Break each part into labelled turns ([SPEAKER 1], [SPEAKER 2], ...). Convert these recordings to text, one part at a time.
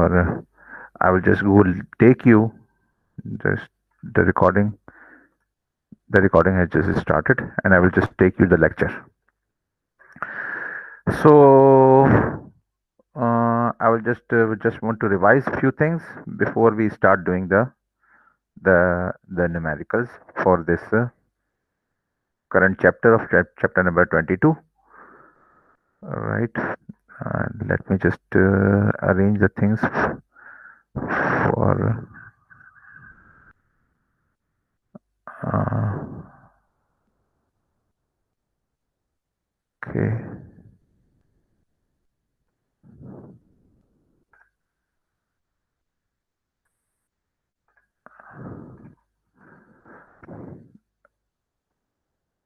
[SPEAKER 1] or I will just go take you. Just the recording. The recording has just started, and I will just take you the lecture. So I will just want to revise a few things before we start doing the numericals for this current chapter of chapter number 22. All right. Let me just arrange the things for okay.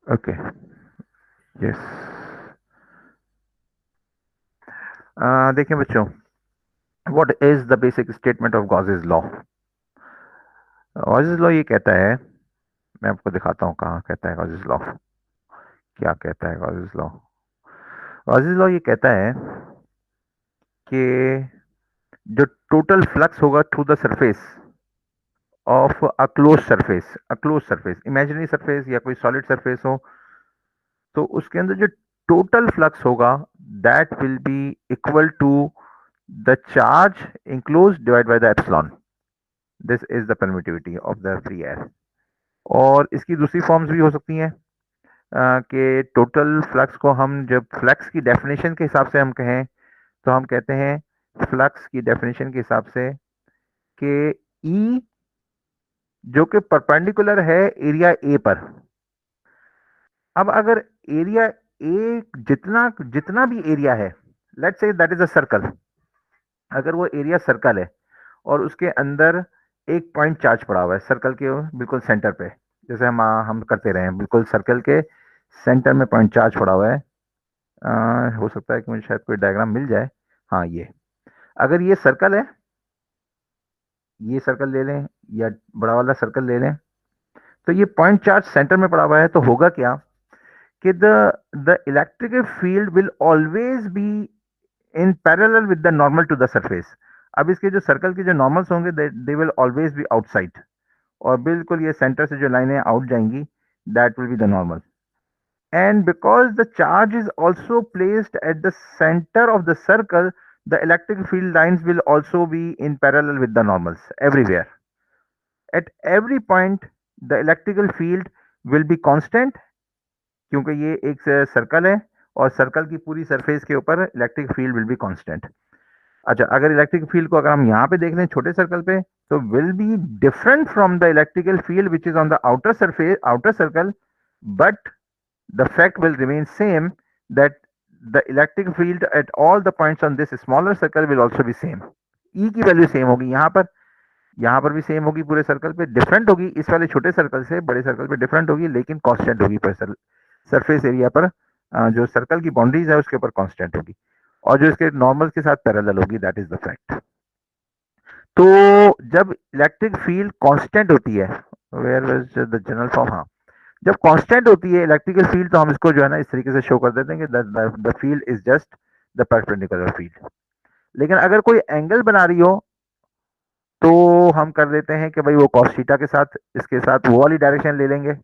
[SPEAKER 1] Okay. Yes. देखिए बच्चों, what is the basic statement of Gauss's law? Gauss's law ये कहता है, मैं आपको दिखाता हूँ कहाँ कहता है Gauss's law, क्या कहता है Gauss's law. Gauss's law ये कहता है कि जो टोटल फ्लक्स होगा through the surface of a close surface, imaginary surface या कोई सॉलिड सरफेस हो, तो उसके अंदर जो टोटल फ्लक्स होगा that will be equal to the charge enclose divide by the epsilon. This is the permittivity of the free air. और इसकी दूसरी फॉर्म्स भी हो सकती हैं कि टोटल फ्लक्स को हम जब फ्लक्स की डेफिनेशन के हिसाब से हम कहें तो हम कहते हैं फ्लक्स की डेफिनेशन के हिसाब से कि ई जो कि परपेंडिकुलर है एरिया ए पर. अब अगर एरिया ए जितना जितना भी एरिया है, let's say that is a circle, अगर वो एरिया सर्कल है और उसके अंदर एक पॉइंट चार्ज पड़ा हुआ है सर्कल के बिल्कुल सेंटर पे, जैसे हम करते रहे हैं, बिल्कुल सर्कल के सेंटर में पॉइंट चार्ज पड़ा हुआ है. हो सकता है कि मुझे शायद कोई डायग्राम मिल जाए. हाँ, ये अगर ये सर्कल है, ये सर्कल ले लें या बड़ा वाला सर्कल ले लें, तो ये पॉइंट चार्ज सेंटर में पड़ा हुआ है, तो होगा क्या कि the electrical field will always be in parallel with the normal to the surface. अब इसके जो सर्कल के जो नॉर्मल्स होंगे they will always be outside, और बिल्कुल ये सेंटर से जो लाइनें आउट जाएंगी that will be the normal. And because the charge is also placed at the center of the circle, the electric field lines will also be in parallel with the normals everywhere. At every point, the electrical field will be constant, क्योंकि ये एक circle है और circle की पूरी surface के ऊपर electric field will be constant. अच्छा, अगर इलेक्ट्रिक फील्ड को अगर हम यहाँ पे देख लें छोटे सर्कल पे, तो will be different from the electrical field which is on the outer surface, outer circle, but the fact will remain same that the electric field at all the points on this smaller circle will also be same. E की value same होगी, यहाँ पर भी same होगी, पूरे circle पे different होगी, इस वाले छोटे सर्कल से बड़े सर्कल पे डिफरेंट होगी, लेकिन कांस्टेंट होगी पर सरफेस एरिया पर, जो सर्कल की बाउंड्रीज है उसके ऊपर कांस्टेंट होगी, और जो इसके नॉर्मल के साथ पैरेलल होगी. That is the fact. तो जब इलेक्ट्रिक फील्ड कांस्टेंट होती है, where was the general form, हाँ, जब कांस्टेंट होती है इलेक्ट्रिकल फील्ड, तो हम इसको जो है ना इस तरीके से शो कर देते हैं कि the field is just the perpendicular field. लेकिन अगर कोई एंगल बना रही हो तो हम कर देते हैं कि भाई वो cos थीटा के साथ, इसके साथ वो वाली डायरेक्शन ले लेंगे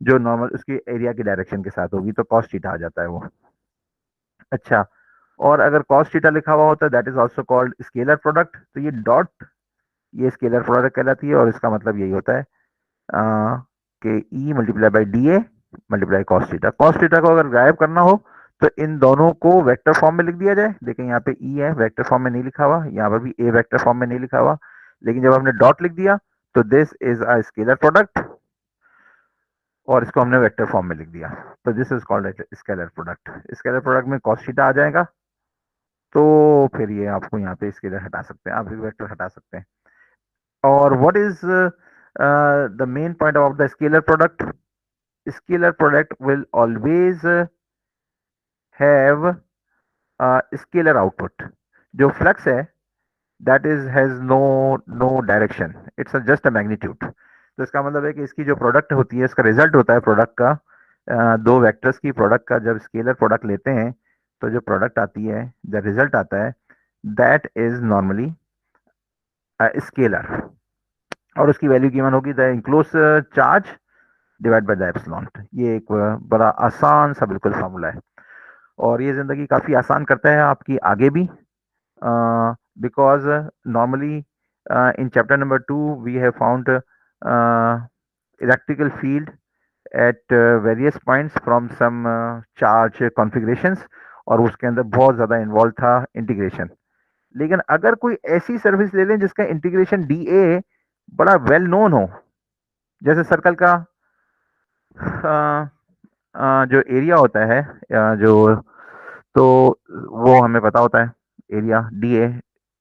[SPEAKER 1] जो नॉर्मल उसकी एरिया की डायरेक्शन के साथ होगी, तो cos थीटा आ जाता है वो. अच्छा, और अगर cos थीटा लिखा हुआ होता है that is also called scalar product. तो ये डॉट, ये स्केलर प्रोडक्ट कहलाती है, और इसका मतलब यही होता है कि e multiply by d a multiply cos theta. Cos theta को अगर गायब करना हो तो इन दोनों को वेक्टर फॉर्म में लिख दिया जाए. देखें यहाँ पे ई है, वेक्टर फॉर्म में नहीं लिखा हुआ, यहाँ पर भी ए वेक्टर फॉर्म में नहीं लिखा हुआ, लेकिन जब हमने डॉट लिख दिया तो this is a scalar product, और इसको हमने वेक्टर फॉर्म में लिख दिया, तो this is called scalar product. Scalar product में कॉस थीटा आ जाएगा, तो फिर ये आपको यहाँ पे स्केलर हटा सकते हैं, आप वेक्टर हटा सकते हैं. और what is the main point of the scalar product? Scalar product will always have scalar output. जो फ्लक्स है that is has no direction, it's just a magnitude. तो इसका मतलब है कि इसकी जो प्रोडक्ट होती है, इसका रिजल्ट होता है प्रोडक्ट का, दो वेक्टर्स की प्रोडक्ट का जब स्केलर प्रोडक्ट लेते हैं तो जो प्रोडक्ट आती है, जो रिजल्ट आता है, दैट इज नॉर्मली स्केलर, और उसकी वैल्यू गिवन होगी the enclose charge divide by the epsilon. ये एक बड़ा आसान सा बिल्कुल फार्मूला है, और ये ज़िंदगी काफ़ी आसान करता है आपकी आगे भी, because normally in chapter number 2 we have found electrical field at various points from some charge configurations, और उसके अंदर बहुत ज़्यादा इन्वॉल्व था इंटीग्रेशन। लेकिन अगर कोई ऐसी सर्विस ले लें जिसका इंटीग्रेशन डी ए बड़ा वेल नोन हो, जैसे सर्कल का जो एरिया होता है, जो तो वो हमें पता होता है, area d A,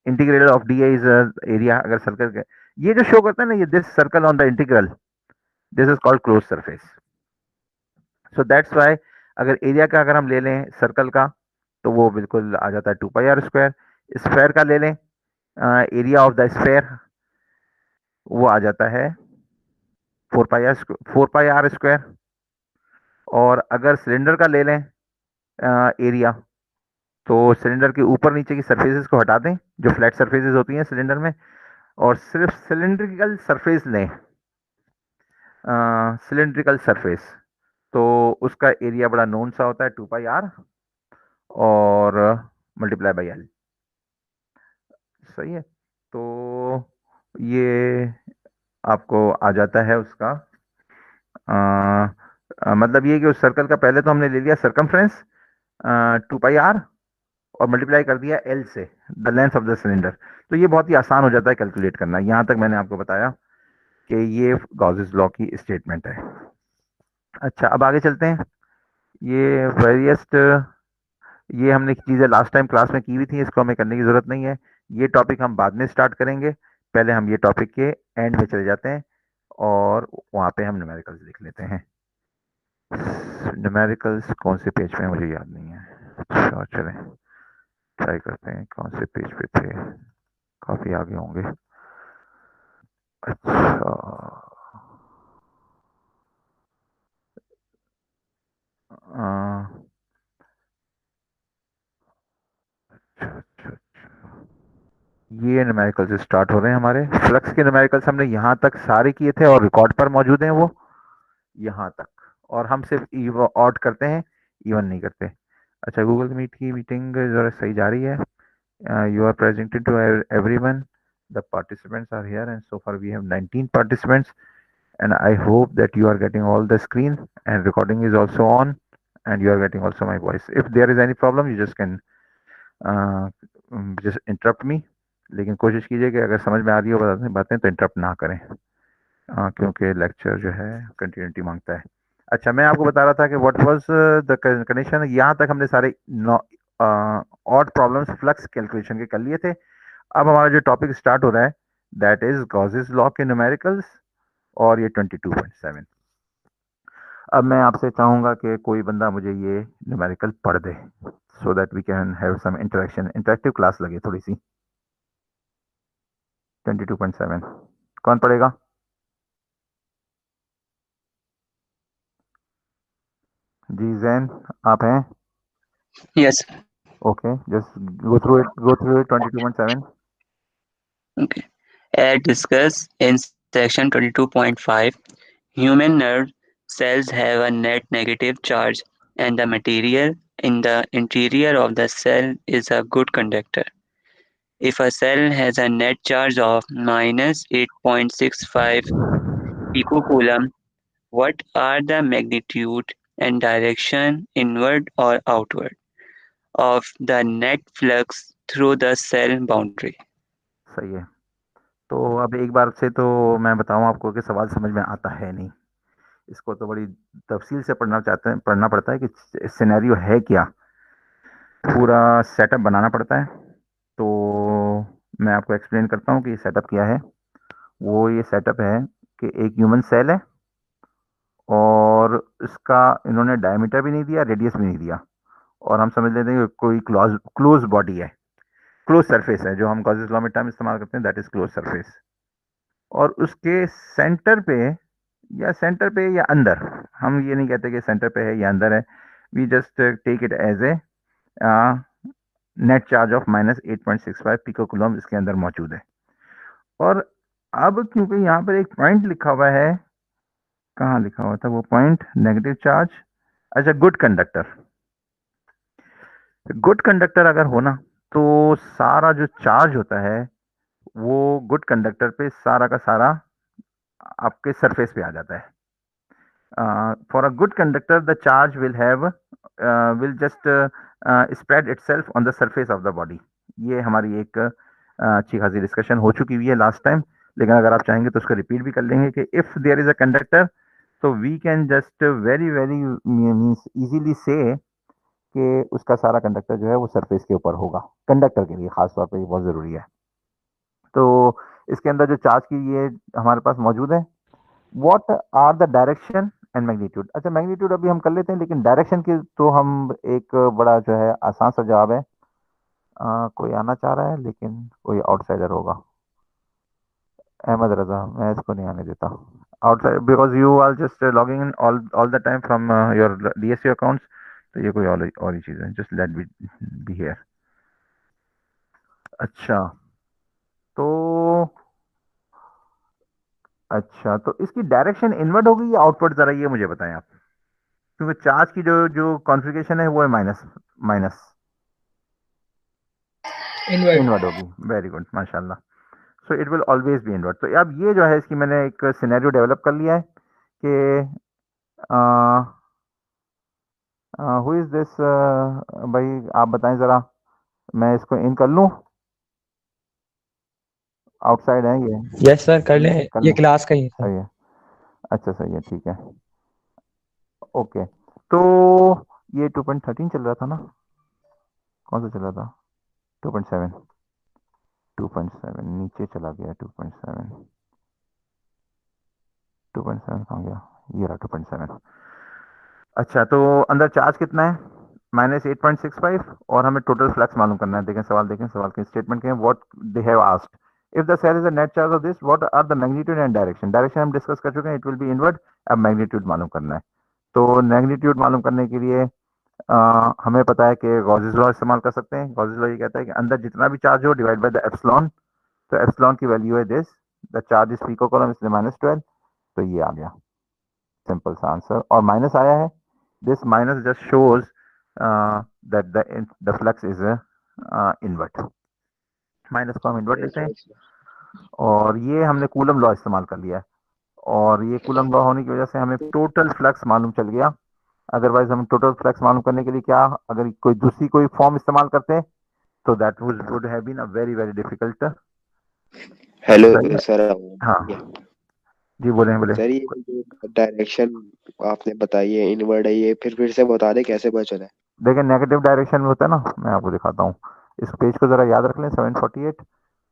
[SPEAKER 1] integral of D A is area. अगर सर्कल के ये जो शो करता है ना, ये this circle on the integral, this is called close surface. So that's why अगर एरिया का अगर हम ले लें सर्कल का, तो वो बिल्कुल आ जाता है 2 पाई r स्क्वायर। स्फेयर का ले लें एरिया ऑफ द स्फेयर, वो आ जाता है 4 पाई r स्क्वायर। और अगर सिलेंडर का ले लें एरिया, तो सिलेंडर के ऊपर नीचे की सरफेसेस को हटा दें, जो फ्लैट सरफेसेस होती हैं सिलेंडर में, और सिर्फ सिलेंड्रिकल सरफेस लें, सिलेंड्रिकल सरफेस, तो उसका एरिया बड़ा नोन सा होता है 2 पाई r और मल्टीप्लाई बाई एल। सही है, तो ये आपको आ जाता है उसका मतलब ये कि उस सर्कल का पहले तो हमने ले लिया सरकमफ्रेंस 2 पाई r, और मल्टीप्लाई कर दिया एल से, the length of the cylinder. तो ये बहुत ही आसान हो जाता है कैलकुलेट करना। यहाँ तक मैंने आपको बताया कि ये गॉसेस लॉ की स्टेटमेंट है। अच्छा, अब आगे चलते हैं। ये वेरियस, ये हमने चीज़ें लास्ट टाइम क्लास में की हुई थी, इसको हमें करने की ज़रूरत नहीं है। ये टॉपिक हम बाद में स्टार्ट करेंगे, पहले हम ये टॉपिक के एंड में चले जाते हैं, और वहाँ पे हम न्यूमेरिकल्स लिख लेते हैं। न्यूमेरिकल्स कौन से पेज पे है मुझे याद नहीं है। अच्छा चलें ट्राई करते हैं, कौन से पेज पे थे, काफ़ी आगे होंगे। अच्छा अच्छा, ये न्यूमेरिकल्स स्टार्ट हो रहे हैं हमारे। फ्लक्स के न्यूमेरिकल्स हमने यहाँ तक सारे किए थे और रिकॉर्ड पर मौजूद हैं वो, यहाँ तक। और हम सिर्फ ऑड करते हैं, इवन नहीं करते। अच्छा, गूगल मीट की मीटिंग ज़रा सही जा रही है। You are presented to everyone, the participants are here and so far we have 19 participants, and I hope that you are getting all the screen and recording is also on, and you are getting also my voice. If there is any problem, you just can just interrupt me. लेकिन कोशिश कीजिए कि अगर समझ में आ रही हो बातें तो इंटरप्ट ना करें, क्योंकि लेक्चर जो है कंटिन्यूटी मांगता है। अच्छा, मैं आपको बता रहा था कि व्हाट वाज द कंडीशन। यहाँ तक हमने सारे ऑड प्रॉब्लम्स फ्लक्स कैलकुलेशन के कर लिए थे। अब हमारा जो टॉपिक स्टार्ट हो रहा है दैट इज गॉसेस लॉ के न्यूमेरिकल्स, और ये 22.7। अब मैं आपसे चाहूंगा कि कोई बंदा मुझे ये न्यूमेरिकल पढ़ दे, so that we can have some interaction, interactive class लगे थोड़ी सी। 22.7 कौन पढ़ेगा? जी जैन, आप हैं?
[SPEAKER 2] Yes.
[SPEAKER 1] Okay, just go through it 22.7।
[SPEAKER 2] Okay. As discussed in section 22.5, human nerve cells have a net negative charge, and the material in the interior of the cell is a good conductor. If a cell has a net charge of minus 8.65 picocoulomb, what are the magnitude and direction, inward or outward, of the net flux through the cell boundary?
[SPEAKER 1] सही है। तो अब एक बार से तो मैं बताऊं आपको कि सवाल समझ में आता है नहीं, इसको तो बड़ी तफसील से पढ़ना पड़ता है कि सिनेरियो है क्या, पूरा सेटअप बनाना पड़ता है। तो मैं आपको एक्सप्लेन करता हूँ कि ये सेटअप क्या है। वो ये सेटअप है कि एक ह्यूमन सेल है, और इसका इन्होंने डायमीटर भी नहीं दिया, रेडियस भी नहीं दिया, और हम समझ लेते हैं कि कोई क्लोज बॉडी है, क्लोज सरफेस है, जो हम गॉसेस लॉ में टर्म इस्तेमाल करते हैं, दैट इज क्लोज सरफेस। और उसके सेंटर पे, या सेंटर पे या अंदर, हम ये नहीं कहते कि सेंटर पे है या अंदर है, we just take it as a net charge of -8.65 pico coulomb इसके अंदर मौजूद है। और अब क्योंकि यहाँ पर एक पॉइंट लिखा हुआ है, कहाँ लिखा हुआ था वो पॉइंट? Negative charge. अच्छा, गुड कंडक्टर। गुड कंडक्टर अगर हो ना, तो सारा जो चार्ज होता है वो गुड कंडक्टर पे सारा का सारा आपके सरफेस पे आ जाता है। For a good conductor the charge will just spread itself on the surface of the body. ये हमारी एक अच्छी खासी डिस्कशन हो चुकी हुई है लास्ट टाइम, लेकिन अगर आप चाहेंगे तो उसको रिपीट भी कर लेंगे कि if there is a conductor, तो we can just very very means easily से कि उसका सारा कंडक्टर जो है वो सरफेस के ऊपर होगा। कंडक्टर के लिए खास तौर पे ये बहुत ज़रूरी है। तो इसके अंदर जो चार्ज की ये हमारे पास मौजूद है, what are the direction and magnitude. अच्छा, मैग्नीट्यूड अभी हम कर लेते हैं, लेकिन डायरेक्शन की तो हम एक बड़ा जो है आसान सा जवाब है। कोई आना चाह रहा है, लेकिन कोई आउटसाइडर होगा। अहमद रजा, मैं इसको नहीं आने देता outside, because you are just logging in all the time from your DSC accounts. तो ये कोई और ही चीज़ है, जस्ट लेट बी हियर। अच्छा, तो अच्छा, तो इसकी डायरेक्शन इनवर्ड होगी या आउटवर्ड, जरा ये मुझे बताएं आप, क्योंकि चार्ज की जो जो कॉन्फ़िगरेशन है वो है माइनस माइनस।
[SPEAKER 3] इनवर्ट।
[SPEAKER 1] इनवर्ड होगी, वेरी गुड, माशाल्लाह। So it will always B inward. तो अब ये जो है इसकी मैंने एक सिनेरियो डेवलप कर लिया है कि हु इज दिस, भाई आप बताएं ज़रा, मैं इसको इन कर लूँ? आउटसाइड है ये?
[SPEAKER 3] यस सर, कर लें,
[SPEAKER 1] कर
[SPEAKER 3] ये
[SPEAKER 1] लें?
[SPEAKER 3] क्लास का ही है सर।
[SPEAKER 1] सही है। अच्छा, सही है, ठीक है, ओके। तो ये 2.13 चल रहा था ना? कौन सा चल रहा था? 2.7। 2.7 नीचे चला गया। 2.7, 2.7 कहाँ गया? ये रहा 2.7। अच्छा, तो अंदर चार्ज कितना है? -8.65, और हमें टोटल फ्लक्स मालूम करना है। देखें सवाल, देखें सवाल के स्टेटमेंट के, what they have asked, if the cell is a net charge of this, what are the magnitude and direction. Direction हम डिस्कस कर चुके हैं, इट विल बी इनवर्ड। अब मैग्नीट्यूड मालूम करना है। तो मैग्नीट्यूड मालूम करने के लिए हमें पता है कि गॉसेस लॉ इस्तेमाल कर सकते हैं। गॉसेस लॉ ये कहता है कि अंदर जितना भी चार्ज हो डिवाइड बाय द एप्सिलॉन। तो एप्सिलॉन की वैल्यू है this, the charge is pico coulomb इसलिए -12। तो ये आ गया सिंपल सा आंसर, और माइनस आया है। This minus just shows that the flux is inward. Minus को हम इन्वर्ट लिखते हैं, और ये हमने कूलम लॉ इस्तेमाल कर लिया है, और ये कूलम लॉ होने की वजह से हमें टोटल फ्लक्स मालूम चल गया। अदरवाइज हम टोटल फ्लक्स मालूम करने के लिए क्या, अगर कोई दूसरी कोई फॉर्म इस्तेमाल करते, तो that would have been a very very difficult.
[SPEAKER 4] Hello sir.
[SPEAKER 1] हाँ जी, बोले बोले।
[SPEAKER 4] सर ये जो डायरेक्शन आपने बताई है इनवर्ड है, ये फिर से बता दे कैसे पता चला है?
[SPEAKER 1] देखिए, नेगेटिव डायरेक्शन में होता है ना, मैं आपको दिखाता हूँ। इस पेज को ज़रा याद रख लें, 748,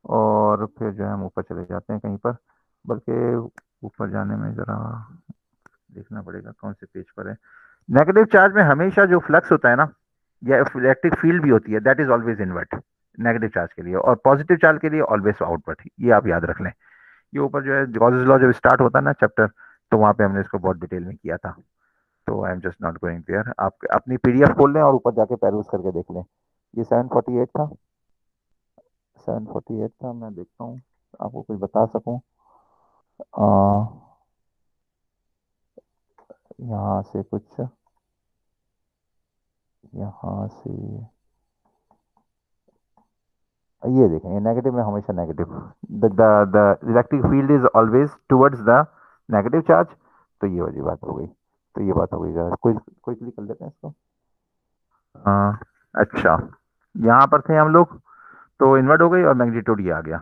[SPEAKER 1] और फिर जो है हम ऊपर चले जाते हैं कहीं पर, बल्कि ऊपर जाने में ज़रा देखना पड़ेगा कौन से पेज पर है। नेगेटिव चार्ज में हमेशा जो फ्लक्स होता है ना, या इलेक्ट्रिक फील्ड भी होती है, that is always inward negative charge के लिए, और पॉजिटिव चार्ज के लिए ऑलवेज आउटवर्ट। ये आप याद रख लें। ये ऊपर जो है गॉसेस लॉ जब स्टार्ट होता है ना चैप्टर, तो वहाँ पे हमने इसको बहुत डिटेल में किया था। तो I am just not going there. आप अपनी पीडीएफ खोल लें और ऊपर जाके पेरूज करके देख लें। ये 748 था, 748 था। मैं देखता हूँ आपको कुछ बता सकूँ। यहाँ से कुछ, यहाँ से ये देखें, ये नेगेटिव में हमेशा negative, the electric field is always towards the negative charge. तो ये वाली बात हो गई। तो ये बात हो गई, जरा कोई कोई क्लिक कर लेते हैं इसको। अच्छा, यहाँ पर थे हम लोग, तो इन्वर्ट हो गई और मैग्नीट्यूड ये आ गया।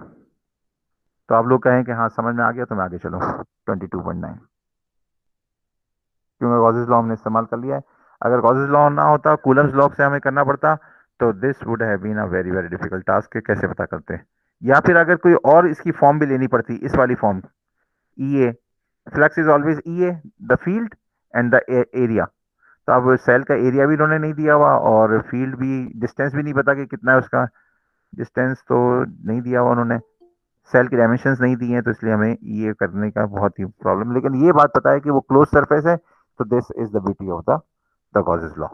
[SPEAKER 1] तो आप लोग कहें कि हाँ समझ में आ गया, तो मैं आगे चलो। 22.9, क्योंकि गॉसेस लॉ हमने इस्तेमाल कर लिया है। अगर गॉसेस लॉ ना होता, कूलम्स लॉ से हमें करना पड़ता, तो this would have been a very very difficult task के कैसे पता करते। या फिर अगर कोई और इसकी फॉर्म भी लेनी पड़ती, इस वाली form, E A, flux is always E A, the field and the area. तो अब सेल का एरिया भी इन्होंने नहीं दिया हुआ, और फील्ड भी, डिस्टेंस भी नहीं पता कि कितना है उसका, डिस्टेंस तो नहीं दिया हुआ उन्होंने, सेल की डायमेंशंस नहीं दी हैं, तो इसलिए हमें ये करने का बहुत ही प्रॉब्लम। लेकिन ये बात पता है कि वो क्लोज सरफेस है, तो this is the beauty of the Gauss's law.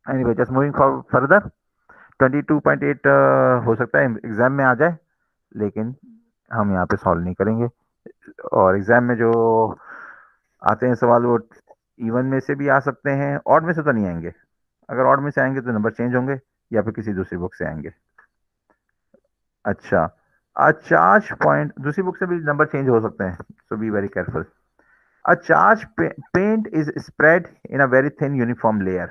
[SPEAKER 1] Anyway, just moving further. 22.8 हो सकता है एग्जाम में आ जाए, लेकिन हम यहाँ पे सॉल्व नहीं करेंगे। और एग्जाम में जो आते हैं सवाल वो इवन में से भी आ सकते हैं, ऑड में से तो नहीं आएंगे। अगर ऑड में से आएंगे तो नंबर चेंज होंगे या फिर किसी दूसरी बुक से आएंगे। अच्छा, अ चार्ज पॉइंट दूसरी बुक से भी नंबर चेंज हो सकते हैं, so be very careful. A charge paint is spread in a very thin uniform layer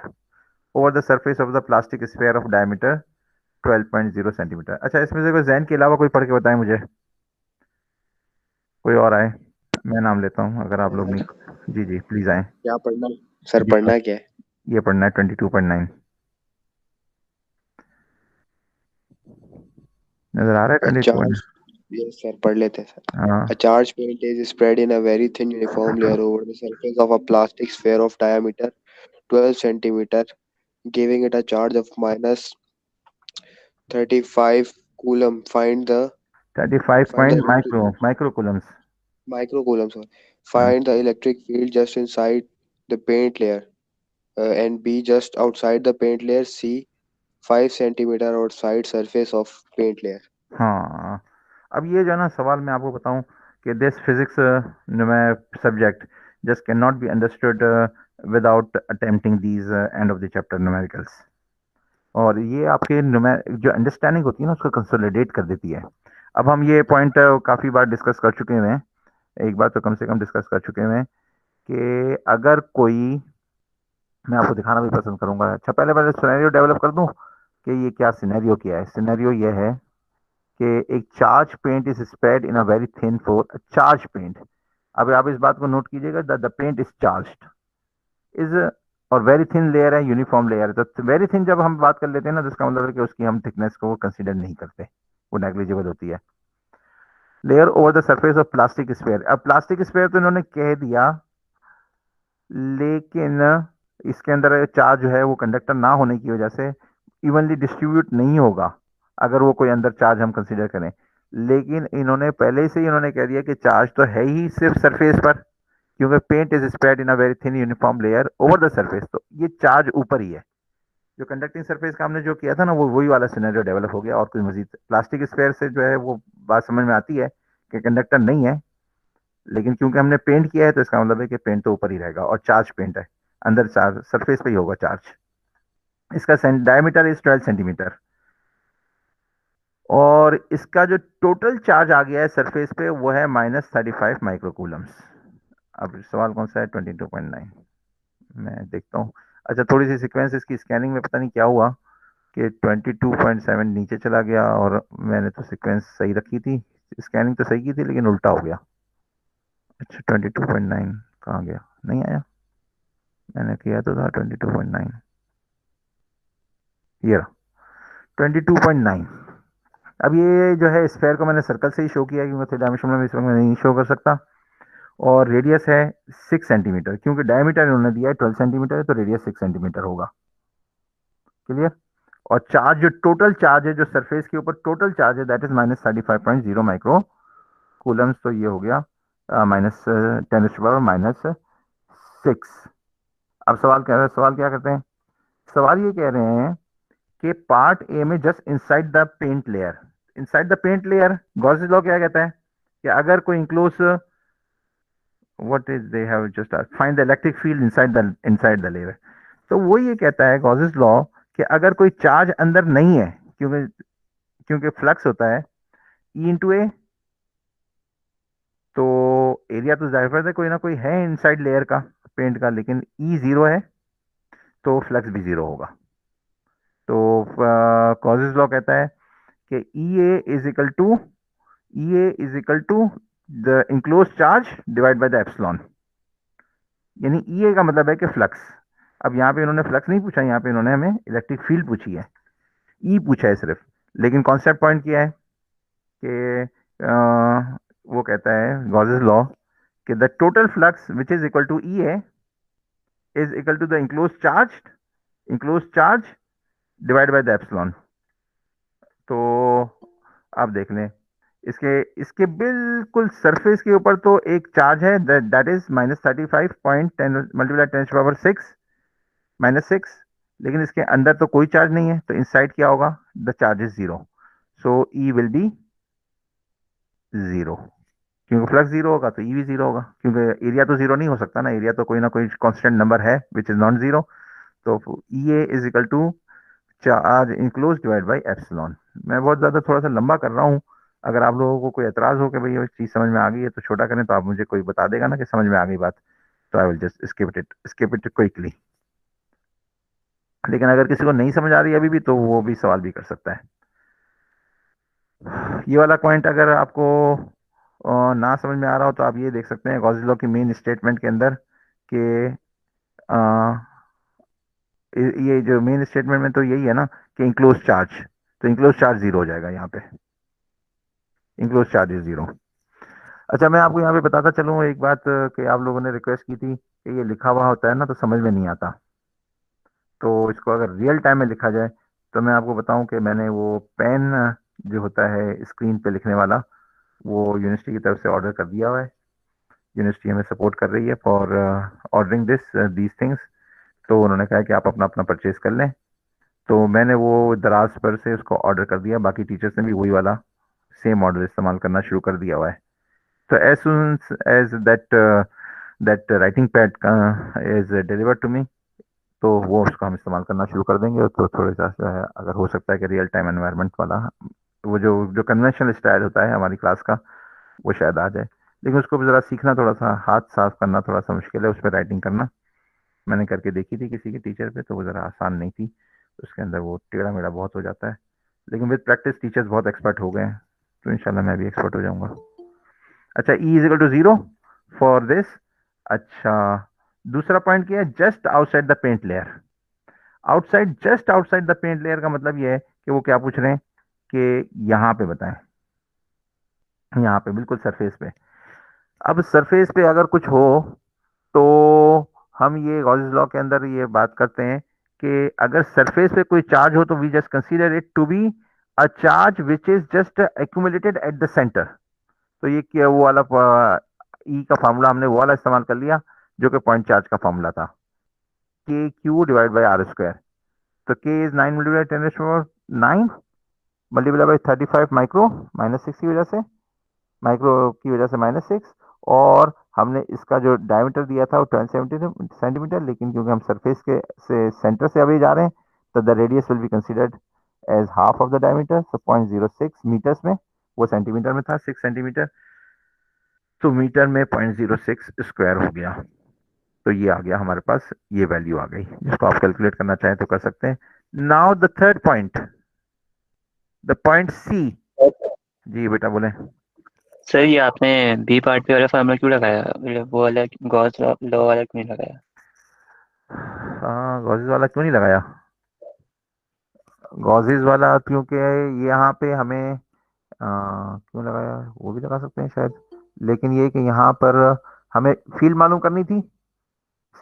[SPEAKER 1] over the surface of the plastic sphere of diameter 12.0 centimetre. अच्छा, इसमें से कोई जैन के अलावा कोई पढ़ के बताएं मुझे, कोई और आए, मैं नाम लेता हूँ अगर आप लोग नहीं। जी जी प्लीज आए।
[SPEAKER 4] क्या पढ़ना सर,
[SPEAKER 1] जी
[SPEAKER 4] पढ़ना क्या है?
[SPEAKER 1] ये पढ़ना है 22.9, नजर आ रहा है
[SPEAKER 4] A
[SPEAKER 1] 22।
[SPEAKER 4] charge, yes sir, पढ़ लेते हैं सर.
[SPEAKER 1] हाँ
[SPEAKER 4] A charge paint is spread in a very thin uniform layer over the surface of a plastic sphere of diameter 12 centimeter, giving it a charge of minus 35 coulomb.
[SPEAKER 1] Thirty five
[SPEAKER 4] Find the
[SPEAKER 1] point
[SPEAKER 4] electric
[SPEAKER 1] micro Coulomb's.
[SPEAKER 4] microcoulomb. Sorry. Find the electric field just inside the paint layer, and B just outside the paint layer. C 5 centimeter outside surface of paint layer.
[SPEAKER 1] हाँ, अब ये जो है ना सवाल मैं आपको बताऊं कि this physics subject just can not be understood without attempting these end of the chapter numericals. और ये आपके जो अंडरस्टैंडिंग होती है ना उसको कंसोलिडेट कर देती है। अब हम ये पॉइंट काफ़ी बार डिस्कस कर चुके हैं, एक बार तो कम से कम डिस्कस कर चुके हैं कि अगर कोई, मैं आपको दिखाना भी पसंद करूंगा। अच्छा, पहले पहले सिनेरियो डेवलप कर दूं कि ये क्या सिनेरियो किया है। सिनेरियो ये है कि एक charge paint is spread in a very thin floor, charge paint. अब आप इस बात को नोट कीजिएगा, the paint is charged is, और वेरी थिन लेयर है, यूनिफॉर्म लेयर है। तो वेरी थिन जब हम बात कर लेते हैं ना तो इसका मतलब है कि उसकी हम थिकनेस को कंसीडर नहीं करते, वो नेग्लिजिबल होती है। Layer over the surface of plastic sphere, अब प्लास्टिक स्फेयर तो इन्होंने कह दिया, लेकिन इसके अंदर चार्ज जो है वो कंडक्टर ना होने की वजह से इवनली डिस्ट्रीब्यूट नहीं होगा अगर वो कोई अंदर चार्ज हम कंसीडर करें। लेकिन इन्होंने पहले से ही इन्होंने कह दिया कि चार्ज तो है ही सिर्फ सरफेस पर, क्योंकि paint is spread in a very thin uniform layer over the surface, तो ये चार्ज ऊपर ही है। जो कंडक्टिंग सरफेस का हमने जो किया था ना वो वही वाला सिनेरियो डेवलप हो गया, और कोई मजीद प्लास्टिक स्फेयर से जो है वो बात समझ में आती है कि कंडक्टर नहीं है, लेकिन क्योंकि हमने पेंट किया है तो इसका मतलब है कि पेंट तो ऊपर ही रहेगा और चार्ज पेंट है, अंदर चार्ज सरफेस पे ही होगा चार्ज। इसका डायमीटर इज 12 सेंटीमीटर, और इसका जो टोटल चार्ज आ गया है सरफेस पे वो है -35 माइक्रोकूलम्स। अब सवाल कौन सा है? 22.9, मैं देखता हूँ। अच्छा, थोड़ी सी सीक्वेंस इसकी स्कैनिंग में पता नहीं क्या हुआ कि 22.7 नीचे चला गया, और मैंने तो सीक्वेंस सही रखी थी, स्कैनिंग तो सही की थी लेकिन उल्टा हो गया। अच्छा, 22.9 कहाँ गया? नहीं आया, मैंने किया तो था 22.9, ये रहा 22.9। अब ये जो है स्फेयर को मैंने सर्कल से ही शो किया क्योंकि थ्री डायमेंशन में इस वक्त मैं नहीं शो कर सकता। और रेडियस है 6 सेंटीमीटर, क्योंकि डायमीटर इन्होंने दिया है 12 सेंटीमीटर है तो रेडियस 6 सेंटीमीटर होगा। क्लियर? और चार्ज, जो टोटल चार्ज है जो सरफेस के ऊपर टोटल चार्ज है दैट इज -35.0 माइक्रो कूलम्स, तो ये हो गया -10⁻⁻6। अब सवाल क्या है? सवाल क्या करते हैं? सवाल ये कह रहे हैं कि पार्ट ए में just inside the paint layer, inside the paint layer Gauss's law क्या कहता है कि अगर कोई enclose, what is they have just find the electric field inside the layer, तो वो ये कहता है गॉसेस लॉ कि अगर कोई चार्ज अंदर नहीं है, क्योंकि क्योंकि फ्लक्स होता है ई इंटू ए, तो एरिया तो जाहिर है कोई ना कोई है इनसाइड लेयर का पेंट का, लेकिन ई जीरो है तो फ्लक्स भी जीरो होगा। तो कॉजेस लॉ कहता है कि e A is equal to the enclose charge divide by the epsilon, यानी ई ए का मतलब है कि फ्लक्स। अब यहाँ पे इन्होंने फ्लक्स नहीं पूछा, यहाँ पे इन्होंने हमें इलेक्ट्रिक फील्ड पूछी है, ई पूछा है सिर्फ। लेकिन कॉन्सेप्ट पॉइंट किया है कि वो कहता है गॉसेस लॉ कि the total flux which is equal to E A is equal to the enclose charge divide by the epsilon. तो आप देख लें, इसके इसके बिल्कुल सरफेस के ऊपर तो एक चार्ज है दैट इज -35.10 मल्टीप्लाई 10⁻6 -6, लेकिन इसके अंदर तो कोई चार्ज नहीं है, तो इनसाइड क्या होगा? The charge is zero, so E will be zero, क्योंकि फ्लक्स जीरो होगा तो ई भी जीरो होगा, क्योंकि एरिया तो जीरो नहीं हो सकता ना, एरिया तो कोई ना कोई कांस्टेंट नंबर है विच इज नॉन जीरो। तो e A is equal to charge enclose divide by epsilon. मैं बहुत ज़्यादा थोड़ा सा लंबा कर रहा हूँ, अगर आप लोगों को कोई एतराज़ हो कि भाई ये चीज़ समझ में आ गई है तो छोटा करें, तो आप मुझे कोई बता देगा ना कि समझ में आ गई बात, तो आई will just skip it quickly. लेकिन अगर किसी को नहीं समझ आ रही अभी भी, तो वो भी सवाल भी कर सकता है। ये वाला पॉइंट अगर आपको ना समझ में आ रहा हो तो आप ये देख सकते हैं गॉस लॉ की मेन स्टेटमेंट के अंदर कि अ, ये जो मेन स्टेटमेंट में तो यही है ना कि इंक्लोज चार्ज, तो इंक्लोज चार्ज जीरो हो जाएगा यहाँ पे, इंक्लोज चार्ज इज जीरो। अच्छा, मैं आपको यहाँ पे बताता चलूँ एक बात कि आप लोगों ने रिक्वेस्ट की थी कि ये लिखा हुआ होता है ना तो समझ में नहीं आता, तो इसको अगर रियल टाइम में लिखा जाए तो मैं आपको बताऊं कि मैंने वो पेन जो होता है स्क्रीन पे लिखने वाला, वो यूनिवर्सिटी की तरफ से ऑर्डर कर दिया हुआ है। यूनिवर्सिटी हमें सपोर्ट कर रही है फॉर ऑर्डरिंग दीज थिंग्स, तो उन्होंने कहा कि आप अपना अपना परचेज कर लें, तो मैंने वो दराज पर से उसको ऑर्डर कर दिया। बाकी टीचर्स ने भी वही वाला सेम मॉडल इस्तेमाल करना शुरू कर दिया हुआ है। तो as soon as that writing pad is delivered to me, तो वो उसको हम इस्तेमाल करना शुरू कर देंगे। तो थोड़ा सा जो है, अगर हो सकता है कि रियल टाइम एनवायरनमेंट वाला वो जो जो कन्वेंशनल स्टाइल होता है हमारी क्लास का, वो शायद आ जाए। लेकिन उसको भी ज़रा सीखना, थोड़ा सा हाथ साफ करना थोड़ा सा मुश्किल है, उस पर राइटिंग करना। मैंने करके देखी थी किसी के टीचर पे, तो वो ज़रा आसान नहीं थी, उसके अंदर वो टेढ़ा मेढ़ा बहुत हो जाता है। लेकिन विद प्रैक्टिस टीचर्स बहुत एक्सपर्ट हो गए हैं, तो इंशाल्लाह मैं भी एक्सपर्ट हो जाऊंगा। अच्छा, E is equal to zero for this. अच्छा, दूसरा पॉइंट क्या है, just outside the paint layer. Outside, just outside the paint layer का मतलब ये है कि वो क्या पूछ रहे हैं कि यहाँ पे बताएं, यहाँ पे बिल्कुल सरफेस पे। अब सरफेस पे अगर कुछ हो तो हम ये गॉसेस लॉ के अंदर ये बात करते हैं कि अगर सरफेस पे कोई चार्ज हो तो we just consider it to be a charge which is just accumulated at the centre. तो ये क्या, वो वाला ई का फार्मूला हमने वो वाला इस्तेमाल कर लिया जो कि पॉइंट चार्ज का फार्मूला था, K Q divide by R square. तो K is 9 multiply 10⁻9 multiply by 35 micro, -6 की वजह से, माइक्रो की वजह से -6। और हमने इसका जो डायमीटर दिया था वो 12 सेंटीमीटर, लेकिन क्योंकि हम सरफेस के से सेंटर से अभी जा रहे हैं, तो the radius will be considered as half of the diameter, so 0.06 metres में, वो सेंटीमीटर में था 6 सेंटीमीटर, तो मीटर में 0.06 स्क्वायर हो गया। तो ये आ गया हमारे पास, ये वैल्यू आ गई, जिसको आप कैलकुलेट करना चाहें तो कर सकते हैं। Now the third point, the point C. जी बेटा बोले।
[SPEAKER 2] सर ये आपने बी पार्ट पे वाला फार्मूला क्यों लगाया, मतलब वो वाला गॉस लॉ वाला क्यों नहीं लगाया?
[SPEAKER 1] हाँ, गॉसेस वाला क्यों नहीं लगाया? गॉसेस वाला क्योंकि यहाँ पे हमें क्यों लगाया, वो भी लगा सकते हैं शायद, लेकिन ये कि यहाँ पर हमें फील्ड मालूम करनी थी।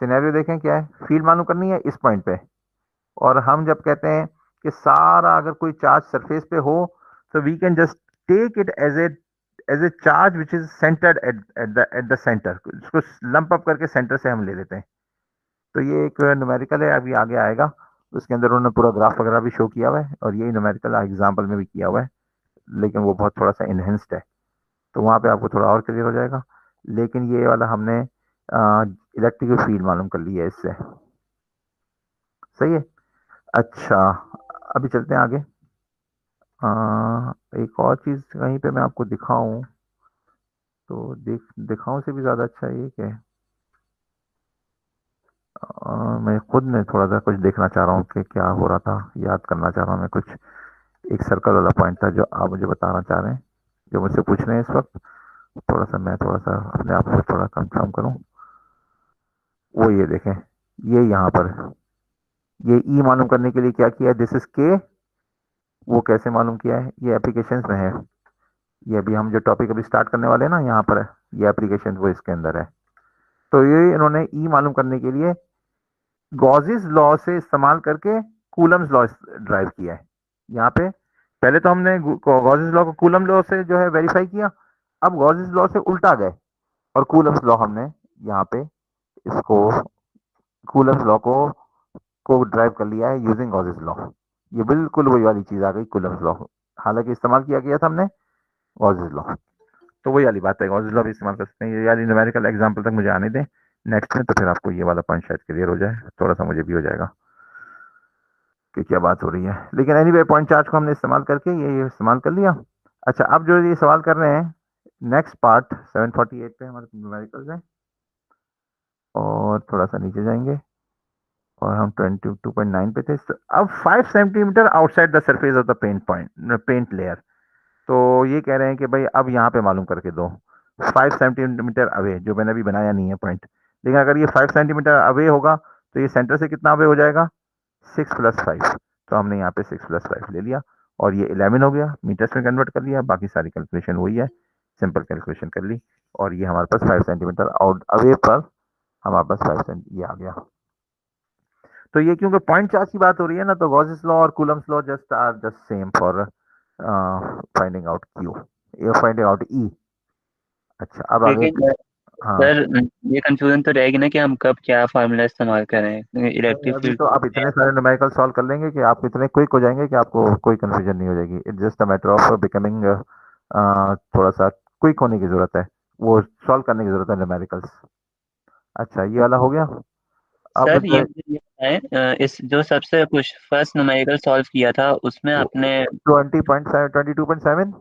[SPEAKER 1] सिनेरियो देखें क्या है, फील्ड मालूम करनी है इस पॉइंट पे, और हम जब कहते हैं कि सारा अगर कोई चार्ज सरफेस पे हो तो we can just take it as a charge which is centred at the centre, इसको लंप अप करके सेंटर से हम ले लेते हैं। तो ये एक न्यूमेरिकल है, अभी आगे आएगा, उसके अंदर उन्होंने पूरा ग्राफ वगैरह भी शो किया हुआ है, और यही न्यूमेरिकल एग्जाम्पल में भी किया हुआ है, लेकिन वो बहुत थोड़ा सा इनहेंस्ड है, तो वहाँ पे आपको थोड़ा और क्लियर हो जाएगा। लेकिन ये वाला हमने इलेक्ट्रिकल फील्ड मालूम कर ली है इससे, सही है। अच्छा, अभी चलते हैं आगे। एक और चीज़ कहीं पे मैं आपको दिखाऊं, तो दिखाऊं से भी ज़्यादा अच्छा ये क्या है, मैं खुद में थोड़ा सा कुछ देखना चाह रहा हूँ कि क्या हो रहा था, याद करना चाह रहा हूँ मैं कुछ। एक सर्कल वाला पॉइंट था जो आप मुझे बताना चाह रहे हैं, जो मुझसे पूछ रहे हैं इस वक्त, थोड़ा सा मैं थोड़ा सा अपने आप को थोड़ा कंफर्म करूँ। वो ये देखें, ये यहाँ पर, ये ई मालूम करने के लिए क्या किया है, दिस इज के। वो कैसे मालूम किया है, ये एप्लीकेशंस में है, ये अभी हम जो टॉपिक अभी स्टार्ट करने वाले हैं ना, यहाँ पर है ये एप्लीकेशन, वो इसके अंदर है। तो ये इन्होंने ई मालूम करने के लिए गॉसेस लॉ से इस्तेमाल करके कूलम्स लॉ ड्राइव किया है यहाँ पे। पहले तो हमने गॉसेस लॉ को कूलम लॉ से जो है वेरीफाई किया, अब गॉसेस लॉ से उल्टा गए और कूलम्स लॉ हमने यहाँ पे इसको, कूलम्स लॉ को ड्राइव कर लिया है यूजिंग गॉसेस लॉ। ये बिल्कुल वही वाली चीज आ गई, कूलम्स लॉ, हालांकि इस्तेमाल किया गया था हमने गॉसेस लॉ। तो वही वाली बात है, गॉस लॉ भी इस्तेमाल कर सकते हैं। ये यानी न्यूमेरिकल एग्जांपल तक मुझे आने दें नेक्स्ट में, तो फिर आपको ये वाला पॉइंट शायद क्लियर हो जाए, थोड़ा सा मुझे भी हो जाएगा कि क्या बात हो रही है। लेकिन एनीवे पॉइंट चार्ज को हमने इस्तेमाल करके ये इस्तेमाल कर लिया। अच्छा, अब जो ये सवाल कर रहे हैं नेक्स्ट पार्ट 748 पे हमारे न्यूमेरिकल्स हैं, और थोड़ा सा नीचे जाएंगे और हम 22.9 पे थे। तो अब 5 centimetre outside the surface of the paint layer. तो ये कह रहे हैं कि भाई अब यहाँ पे मालूम करके दो 5 सेंटीमीटर अवे, जो मैंने अभी बनाया नहीं है पॉइंट, लेकिन अगर ये 5 सेंटीमीटर अवे होगा तो ये सेंटर से कितना अवे हो जाएगा, 6+5। तो हमने यहाँ पे 6+5 ले लिया और ये 11 हो गया, मीटर्स में कन्वर्ट कर लिया। बाकी सारी कैलकुलेशन वही है, सिंपल कैलकुलेशन कर ली और ये हमारे पास 5 सेंटीमीटर आउट अवे पर हमारे पास 5 सेंटी ये आ गया। तो ये क्योंकि पॉइंट चार्ज की बात हो रही है ना, तो गॉसेस लॉ और Coulomb's law just are just same for finding out Q, finding out E. अच्छा, अब आगे।
[SPEAKER 2] लेकिन
[SPEAKER 1] हाँ
[SPEAKER 2] सर, ये कंफ्यूजन तो रहेगी ना कि हम कब क्या फार्मूला इस्तेमाल करें
[SPEAKER 1] नहीं,
[SPEAKER 2] इलेक्ट्रिक
[SPEAKER 1] अभी
[SPEAKER 2] फील्ड।
[SPEAKER 1] तो आप इतने सारे न्यूमेरिकल सॉल्व कर लेंगे कि आप इतने क्विक हो जाएंगे कि आपको कोई कंफ्यूजन नहीं हो जाएगी। It's just a matter of becoming थोड़ा सा क्विक होने की जरूरत है, वो सॉल्व करने की जरूरत है न्यूमेरिकल्स। अच्छा, ये वाला हो गया। अब
[SPEAKER 2] सर, ये मुझे ये बताएं, इस जो सबसे कुछ फर्स्ट न्यूमेरिकल सॉल्व किया था उसमें आपने।
[SPEAKER 1] 22.7।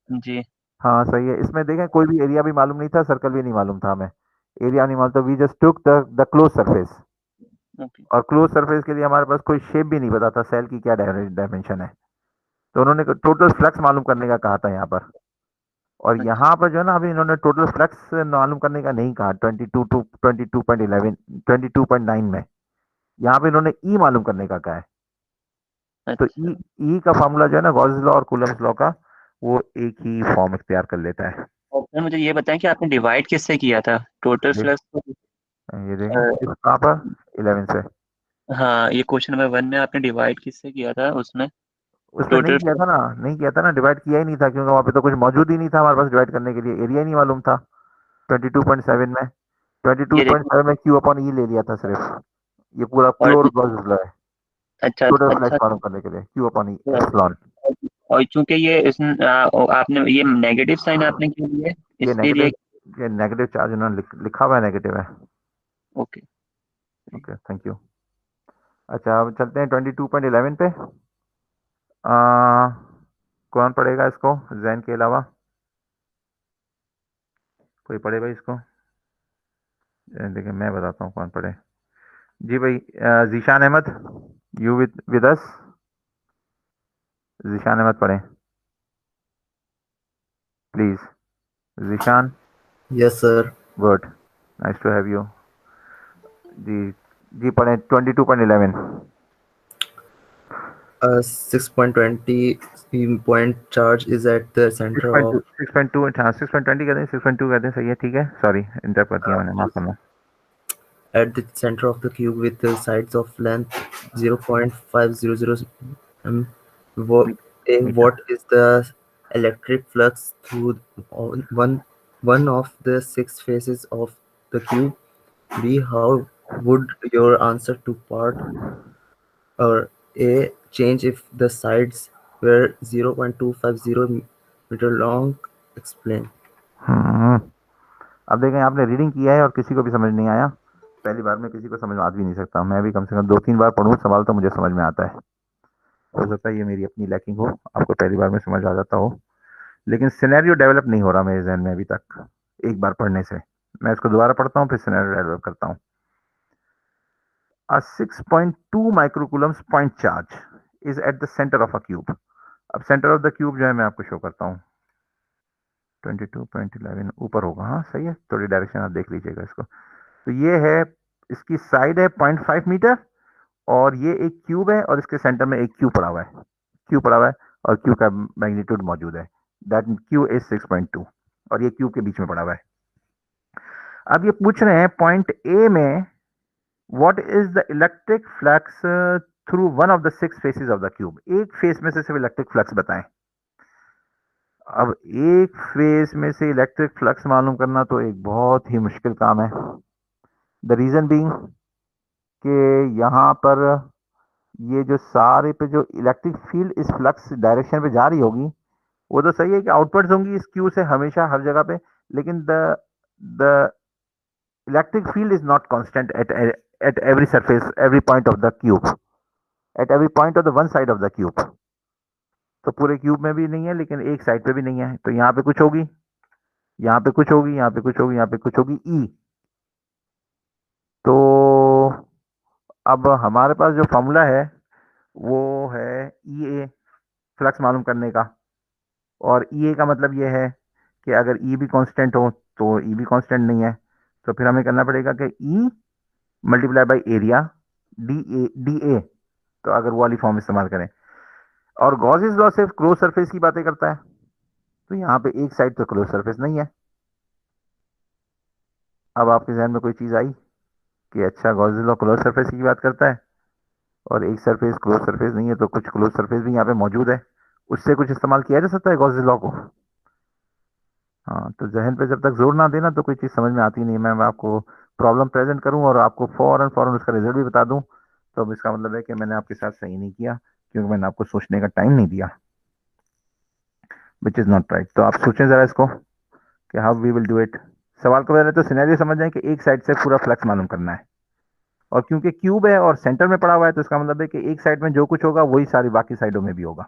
[SPEAKER 2] जी।
[SPEAKER 1] हाँ सही है। इसमें देखें कोई भी एरिया भी मालूम नहीं था, सर्कल भी नहीं मालूम था हमें, एरिया नहीं मालूम था। We just took the close surface,
[SPEAKER 2] okay.
[SPEAKER 1] और क्लोज सरफेस के लिए हमारे पास कोई शेप भी नहीं पता था, सेल की क्या डायमेंशन है। तो उन्होंने टोटल फ्लक्स मालूम करने का कहा था यहाँ पर, और
[SPEAKER 2] अच्छा।
[SPEAKER 1] यहाँ पर जो है ना अभी इन्होंने टोटल फ्लक्स मालूम करने का नहीं कहा। 22.9 में यहाँ पे इन्होंने ई मालूम करने का कहा है। तो
[SPEAKER 2] अच्छा।
[SPEAKER 1] ई का फार्मूला जो है ना गॉस लॉ और कूलम्स लॉ का, वो एक ही फॉर्म इख्तियार कर लेता है।
[SPEAKER 2] और सर, मुझे ये बताएं कि आपने डिवाइड किससे किया था टोटल
[SPEAKER 1] ये
[SPEAKER 2] फ्लक्स को?
[SPEAKER 1] ये देखें
[SPEAKER 2] अ,
[SPEAKER 1] किस कहाँ पर, 11 से।
[SPEAKER 2] हाँ, ये क्वेश्चन नंबर 1 में आपने डिवाइड किससे किया था उसमें
[SPEAKER 1] उसमें नहीं
[SPEAKER 2] टोटल
[SPEAKER 1] किया
[SPEAKER 2] फ्लक्स?
[SPEAKER 1] था ना, नहीं किया था ना, डिवाइड किया ही नहीं था, क्योंकि वहाँ पे तो कुछ मौजूद ही नहीं था हमारे पास डिवाइड करने के लिए, एरिया ही नहीं मालूम था 22.7 में।
[SPEAKER 2] ये देखिए।
[SPEAKER 1] 22.7 में क्यू अपॉन ई ले लिया था सिर्फ, ये पूरा
[SPEAKER 2] और
[SPEAKER 1] प्योर गॉस लॉ है।
[SPEAKER 2] अच्छा
[SPEAKER 1] टोटल
[SPEAKER 2] अच्छा।
[SPEAKER 1] फ्लक्स मालूम करने के लिए क्यू अपॉन ई
[SPEAKER 2] अच्छा।
[SPEAKER 1] एप्सिलॉन।
[SPEAKER 2] और चूंकि ये आपने ये नेगेटिव साइन आपने क्यों लिए,
[SPEAKER 1] ये
[SPEAKER 2] इसके लिए?
[SPEAKER 1] नेगेटिव, ये नेगेटिव चार्ज इन्होंने लिखा हुआ है, नेगेटिव है।
[SPEAKER 2] ओके।
[SPEAKER 1] Okay, thank you. अच्छा, अब चलते हैं 22.11 पे। कौन पढ़ेगा इसको जैन के अलावा, कोई पढ़ेगा इसको? देखिए मैं बताता हूँ कौन पढ़े। जी भाई, Zeeshan Ahmed, you with us. Zeeshan Ahmed पढ़े please. Zeeshan,
[SPEAKER 3] Yes, sir.
[SPEAKER 1] Good, nice to have you. जी, जी पढ़े 22.11।
[SPEAKER 3] 6.20 point charge is at the
[SPEAKER 1] six
[SPEAKER 3] center
[SPEAKER 1] point
[SPEAKER 3] of
[SPEAKER 1] two 6.2, हाँ 6.20 कहते हैं, 6.2 कहते हैं, सही है, ठीक है, सॉरी इंटर कर दिया मैंने, माफ करना।
[SPEAKER 3] the cube with the sides of length 0.500 m. What,
[SPEAKER 1] metre.
[SPEAKER 3] what is the electric flux through one of the six faces of the cube? B. How would your answer to part or A change if the sides were 0.250 meter long? Explain.
[SPEAKER 1] हम्म, अब देखें आपने reading किया है और किसी को भी समझ नहीं आया, पहली बार में किसी को समझ आ भी नहीं सकता, मैं भी कम से कम 2-3 बार पढ़ूं सवाल तो मुझे समझ में आता है। हो सकता है ये मेरी अपनी लैकिंग हो, आपको पहली बार में समझ आ जाता हो, लेकिन सिनेरियो डेवलप नहीं हो रहा मेरे जहन में अभी तक एक बार पढ़ने से। मैं इसको दोबारा पढ़ता हूँ फिर सिनेरियो डेवलप करता हूँ। A 6.2 microcoulombs point charge is at the center of a cube। अब सेंटर ऑफ द क्यूब जो है मैं आपको शो करता हूँ, 22.11 ऊपर होगा, हाँ सही है, थोड़ी डायरेक्शन आप देख लीजिएगा इसको। तो ये है, इसकी साइड है 0.5 मीटर, और ये एक क्यूब है और इसके सेंटर में एक क्यू पड़ा हुआ है, क्यू पड़ा हुआ है, और क्यू का मैग्नीट्यूड मौजूद है, दैट क्यू इज 6.2, और ये क्यूब के बीच में पड़ा हुआ है। अब ये पूछ रहे हैं पॉइंट ए में what is the electric flux through one of the 6 faces of the cube. एक फेस में से सिर्फ इलेक्ट्रिक फ्लक्स बताएं। अब एक फेस में से इलेक्ट्रिक फ्लक्स मालूम करना तो एक बहुत ही मुश्किल काम है। द रीजन बीइंग कि यहाँ पर ये जो सारे पे जो इलेक्ट्रिक फील्ड इस फ्लक्स डायरेक्शन पे जा रही होगी, वो तो सही है कि आउटवर्ड्स होंगी इस क्यू से हमेशा हर जगह पे, लेकिन the electric field is not constant at every surface, every point of the cube, at every point of the one side of the cube. तो पूरे क्यूब में भी नहीं है, लेकिन एक साइड पे भी नहीं है, तो यहाँ पे कुछ होगी, यहाँ पे कुछ होगी, यहाँ पे कुछ होगी, यहाँ पे कुछ होगी ई। तो अब हमारे पास जो फॉर्मूला है वो है ई ए, फ्लक्स मालूम करने का। और ई ए का मतलब ये है कि अगर ई भी कांस्टेंट हो तो ई भी कांस्टेंट नहीं है, तो फिर हमें करना पड़ेगा कि e multiply by area d a. तो अगर वो वाली फॉर्म इस्तेमाल करें, और गॉसेस लॉ सिर्फ क्लोज सरफेस की बातें करता है, तो यहाँ पे एक साइड तो क्लोज सरफेस नहीं है। अब आपके जहन में कोई चीज़ आई कि अच्छा गॉसेस लॉ क्लोज सरफेस की बात करता है और एक सरफेस क्लोज सरफेस नहीं है, तो कुछ क्लोज सरफेस भी यहाँ पे मौजूद है, उससे कुछ इस्तेमाल किया जा सकता है गॉसेस लॉ को। हाँ, तो जहन पे जब तक जोर ना देना तो कोई चीज़ समझ में आती नहीं। मैं आपको प्रॉब्लम प्रेजेंट करूँ और आपको फौरन फौरन उसका रिजल्ट भी बता दूँ, तो अब इसका मतलब है कि मैंने आपके साथ सही नहीं किया, क्योंकि मैंने आपको सोचने का टाइम नहीं दिया, विच इज़ नॉट राइट। तो आप सोचें ज़रा इसको कि how we will do it. सवाल को पहले तो सिनेरियो समझ जाए कि एक साइड से पूरा फ्लक्स मालूम करना है, और क्योंकि क्यूब है और सेंटर में पड़ा हुआ है, तो इसका मतलब है कि एक साइड में जो कुछ होगा वही सारी बाकी साइडों में भी होगा।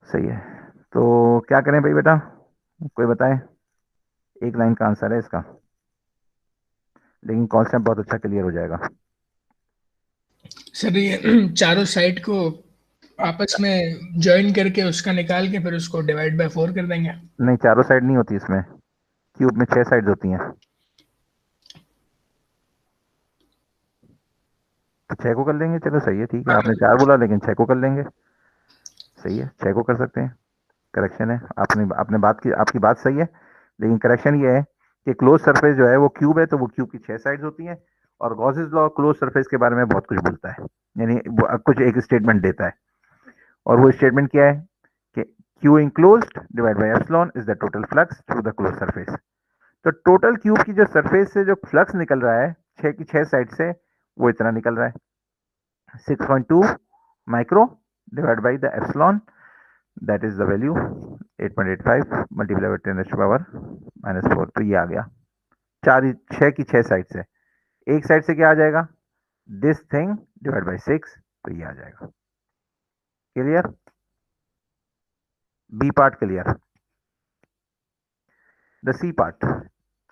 [SPEAKER 1] सही है, तो क्या करें भाई बेटा, कोई बताए। एक लाइन का आंसर है इसका, लेकिन कॉन्सेप्ट बहुत अच्छा क्लियर हो जाएगा।
[SPEAKER 5] सर ये चारों साइड को आपस में ज्वाइन करके उसका निकाल के फिर उसको डिवाइड बाय 4 कर देंगे।
[SPEAKER 1] नहीं, चारों साइड नहीं होती इसमें, क्यूब में 6 साइड्स होती हैं, तो 6 को कर लेंगे। चलो सही है, ठीक है, आपने 4 बोला लेकिन 6 को कर लेंगे। सही है, 6 को कर सकते हैं, करेक्शन है। आपने बात की, आपकी बात सही है, लेकिन करेक्शन ये है कि क्लोज सरफेस जो है वो क्यूब है, तो वो क्यूब की 6 साइड्स होती हैं, और गॉसेस लॉ क्लोज सरफेस के बारे में बहुत कुछ बोलता है, यानी वो कुछ एक स्टेटमेंट देता है, और वो स्टेटमेंट क्या है कि Q enclosed divide by epsilon is the total flux through the close surface. तो टोटल क्यूब की जो सरफेस से जो फ्लक्स निकल रहा है 6 की 6 साइड से, वो इतना निकल रहा है 6.2 micro divide by the epsilon, that is the value 8.85 multiply by 10 power -4। तो ये आ गया 6 की 6 साइड से। एक साइड से क्या आ जाएगा, दिस थिंग डिवाइड बाई 6, तो ये आ जाएगा। Clear, B part clear. The C part,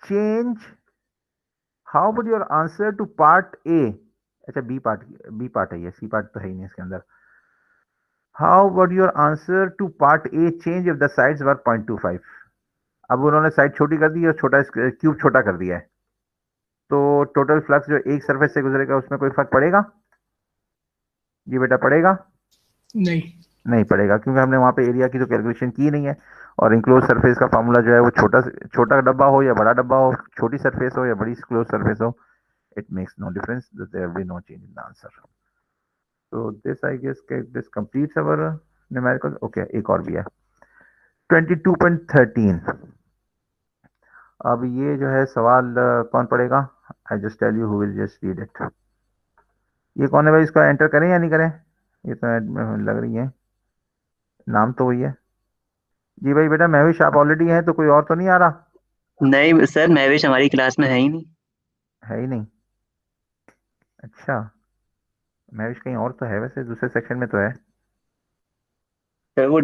[SPEAKER 1] change how would your answer to part A. अच्छा बी पार्ट है ये, सी पार्ट तो है ही नहीं इसके अंदर। How would your answer to part a change if the sides were 0.25। अब उन्होंने साइड छोटी कर दी और छोटा क्यूब छोटा कर दिया है, तो टोटल फ्लक्स जो एक सरफेस से गुजरेगा उसमें कोई फर्क पड़ेगा? जी बेटा पड़ेगा?
[SPEAKER 5] नहीं,
[SPEAKER 1] नहीं पड़ेगा, क्योंकि हमने वहां पे एरिया की तो कैलकुलेशन की नहीं है, और इंक्लोज सरफेस का फार्मूला जो है वो छोटा डब्बा हो या बड़ा डब्बा हो, छोटी सरफेस हो या बड़ी क्लोज सरफेस हो, it makes no difference, that there will be no change in the answer. So this I guess this completes our numerical. Okay, एक और भी है 22.13। अब ये जो है सवाल कौन पढ़ेगा? I just tell you who will just read it. ये कौन है भाई, इसको एंटर करें या नहीं करें? ये तो लग रही है, नाम तो वही है। जी भाई बेटा महविश आप ऑलरेडी हैं, तो कोई और तो नहीं आ रहा?
[SPEAKER 2] नहीं सर, महविश हमारी क्लास में है ही नहीं।
[SPEAKER 1] है ही नहीं? अच्छा, महविश कहीं और तो है, वैसे दूसरे सेक्शन में तो है।
[SPEAKER 2] सर वो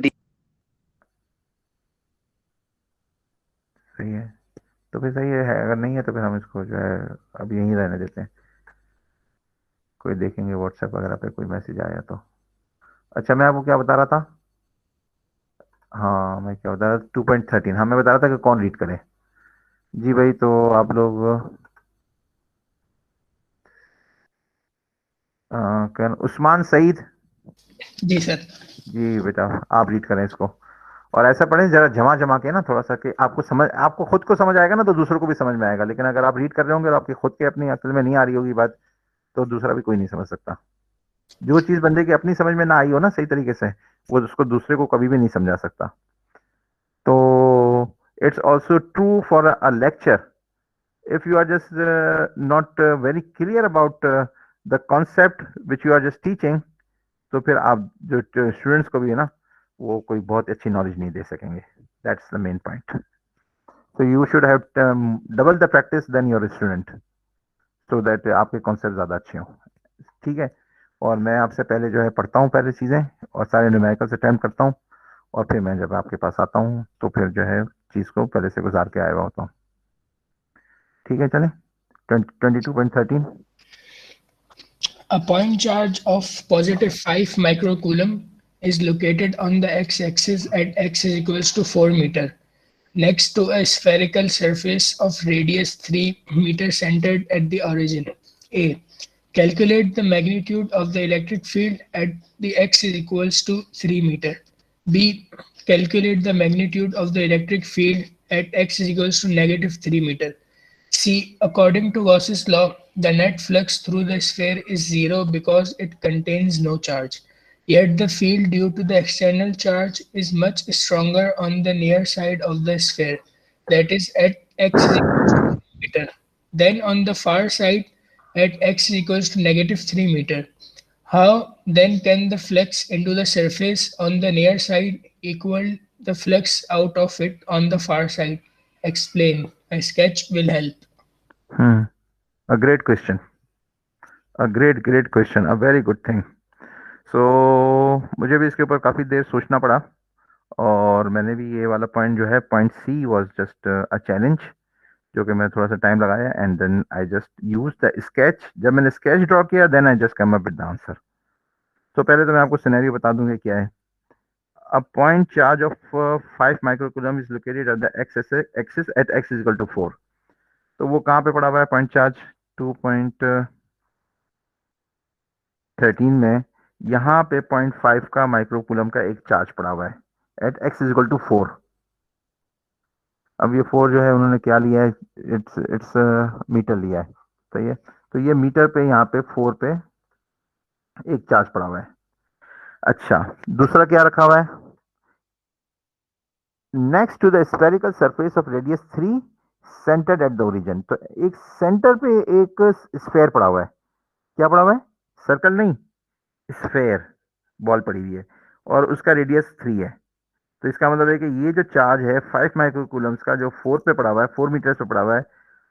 [SPEAKER 1] सही है, तो फिर सही है, अगर नहीं है तो फिर हम इसको जो है अब यहीं रहने देते हैं, कोई देखेंगे व्हाट्सएप वगैरह पे कोई मैसेज आया तो। अच्छा मैं आपको क्या बता रहा था, हाँ मैं क्या बता रहा था 2.13, हाँ मैं बता रहा था कि कौन रीड करे। जी भाई, तो आप लोग उस्मान सईद,
[SPEAKER 5] जी सर।
[SPEAKER 1] जी बेटा आप रीड करें इसको, और ऐसा पढ़ें जरा जमा जमा के ना, थोड़ा सा कि आपको खुद को समझ आएगा ना, तो दूसरों को भी समझ में आएगा। लेकिन अगर आप रीड कर रहे होंगे और आपकी खुद के अपनी अक्ल में नहीं आ रही होगी बात, तो दूसरा भी कोई नहीं समझ सकता। जो चीज बंदे की अपनी समझ में ना आई हो ना सही तरीके से, वो उसको दूसरे को कभी भी नहीं समझा सकता। तो it's also true for a lecture, if you are just not very clear about the concept which you are just teaching, तो फिर आप जो स्टूडेंट्स को भी है ना वो कोई बहुत अच्छी नॉलेज नहीं दे सकेंगे. That's the main point. So you should have double the practice than your student, so that आपके कॉन्सेप्ट ज़्यादा अच्छे हों. ठीक है. और मैं आपसे पहले जो है पढ़ता हूँ पहले चीज़ें, और सारे न्यूमेरिकल्स अटेम्प्ट करता हूँ, और फिर मैं जब आपके पास आता हूँ तो फिर जो है चीज़ को पहले से गुजार के आया हुआ होता हूँ. ठीक है, चलें. 22.13.
[SPEAKER 5] A point charge of positive 5 microcoulomb is located on the x-axis at x is equals to 4 meter next to a spherical surface of radius 3 meter centered at the origin. A. Calculate the magnitude of the electric field at the x is equals to 3 meter. B. Calculate the magnitude of the electric field at x is equals to negative 3 meter. C. According to Gauss's law, the net flux through the sphere is zero because it contains no charge. Yet the field due to the external charge is much stronger on the near side of the sphere, that is at x is equals to 3 meter, than on the far side at x is equals to negative 3 meter. How then can the flux into the surface on the near side equal the flux out of it on the far side? Explain. A sketch will help.
[SPEAKER 1] A great question. A great question. A very good thing. So मुझे भी इसके ऊपर काफ़ी देर सोचना पड़ा, और मैंने भी ये वाला पॉइंट जो है, point C was just a challenge, जो कि मैं थोड़ा सा टाइम लगाया, and then I just use the sketch. जब मैंने स्केच ड्रॉ किया, then I just come up with the answer. तो पहले तो मैं आपको सिनेरियो बता दूंगा क्या है. A point charge of 5 microcoulomb is located at the x-axis at x is equal to 4. तो वो कहाँ पे पड़ा हुआ है पॉइंट चार्ज? 2.13 में यहाँ पे 0.5 का माइक्रोकूलम का एक चार्ज पड़ा हुआ है at x is equal to 4. अब ये 4 जो है उन्होंने क्या लिया है? इट्स मीटर लिया है. सही है. तो ये मीटर पे यहाँ पे 4 पे एक चार्ज पड़ा हुआ है. अच्छा, दूसरा क्या रखा हुआ है? Next to the spherical surface of radius 3 centred at the origin. तो एक सेंटर पे एक स्फेयर पड़ा हुआ है. क्या पड़ा हुआ है? सर्कल नहीं, स्फेयर, बॉल पड़ी हुई है, और उसका रेडियस 3 है. तो इसका मतलब है कि ये जो चार्ज है 5 माइक्रोकूलम्स का, जो 4 पे पड़ा हुआ है, 4 मीटर पे पड़ा हुआ है,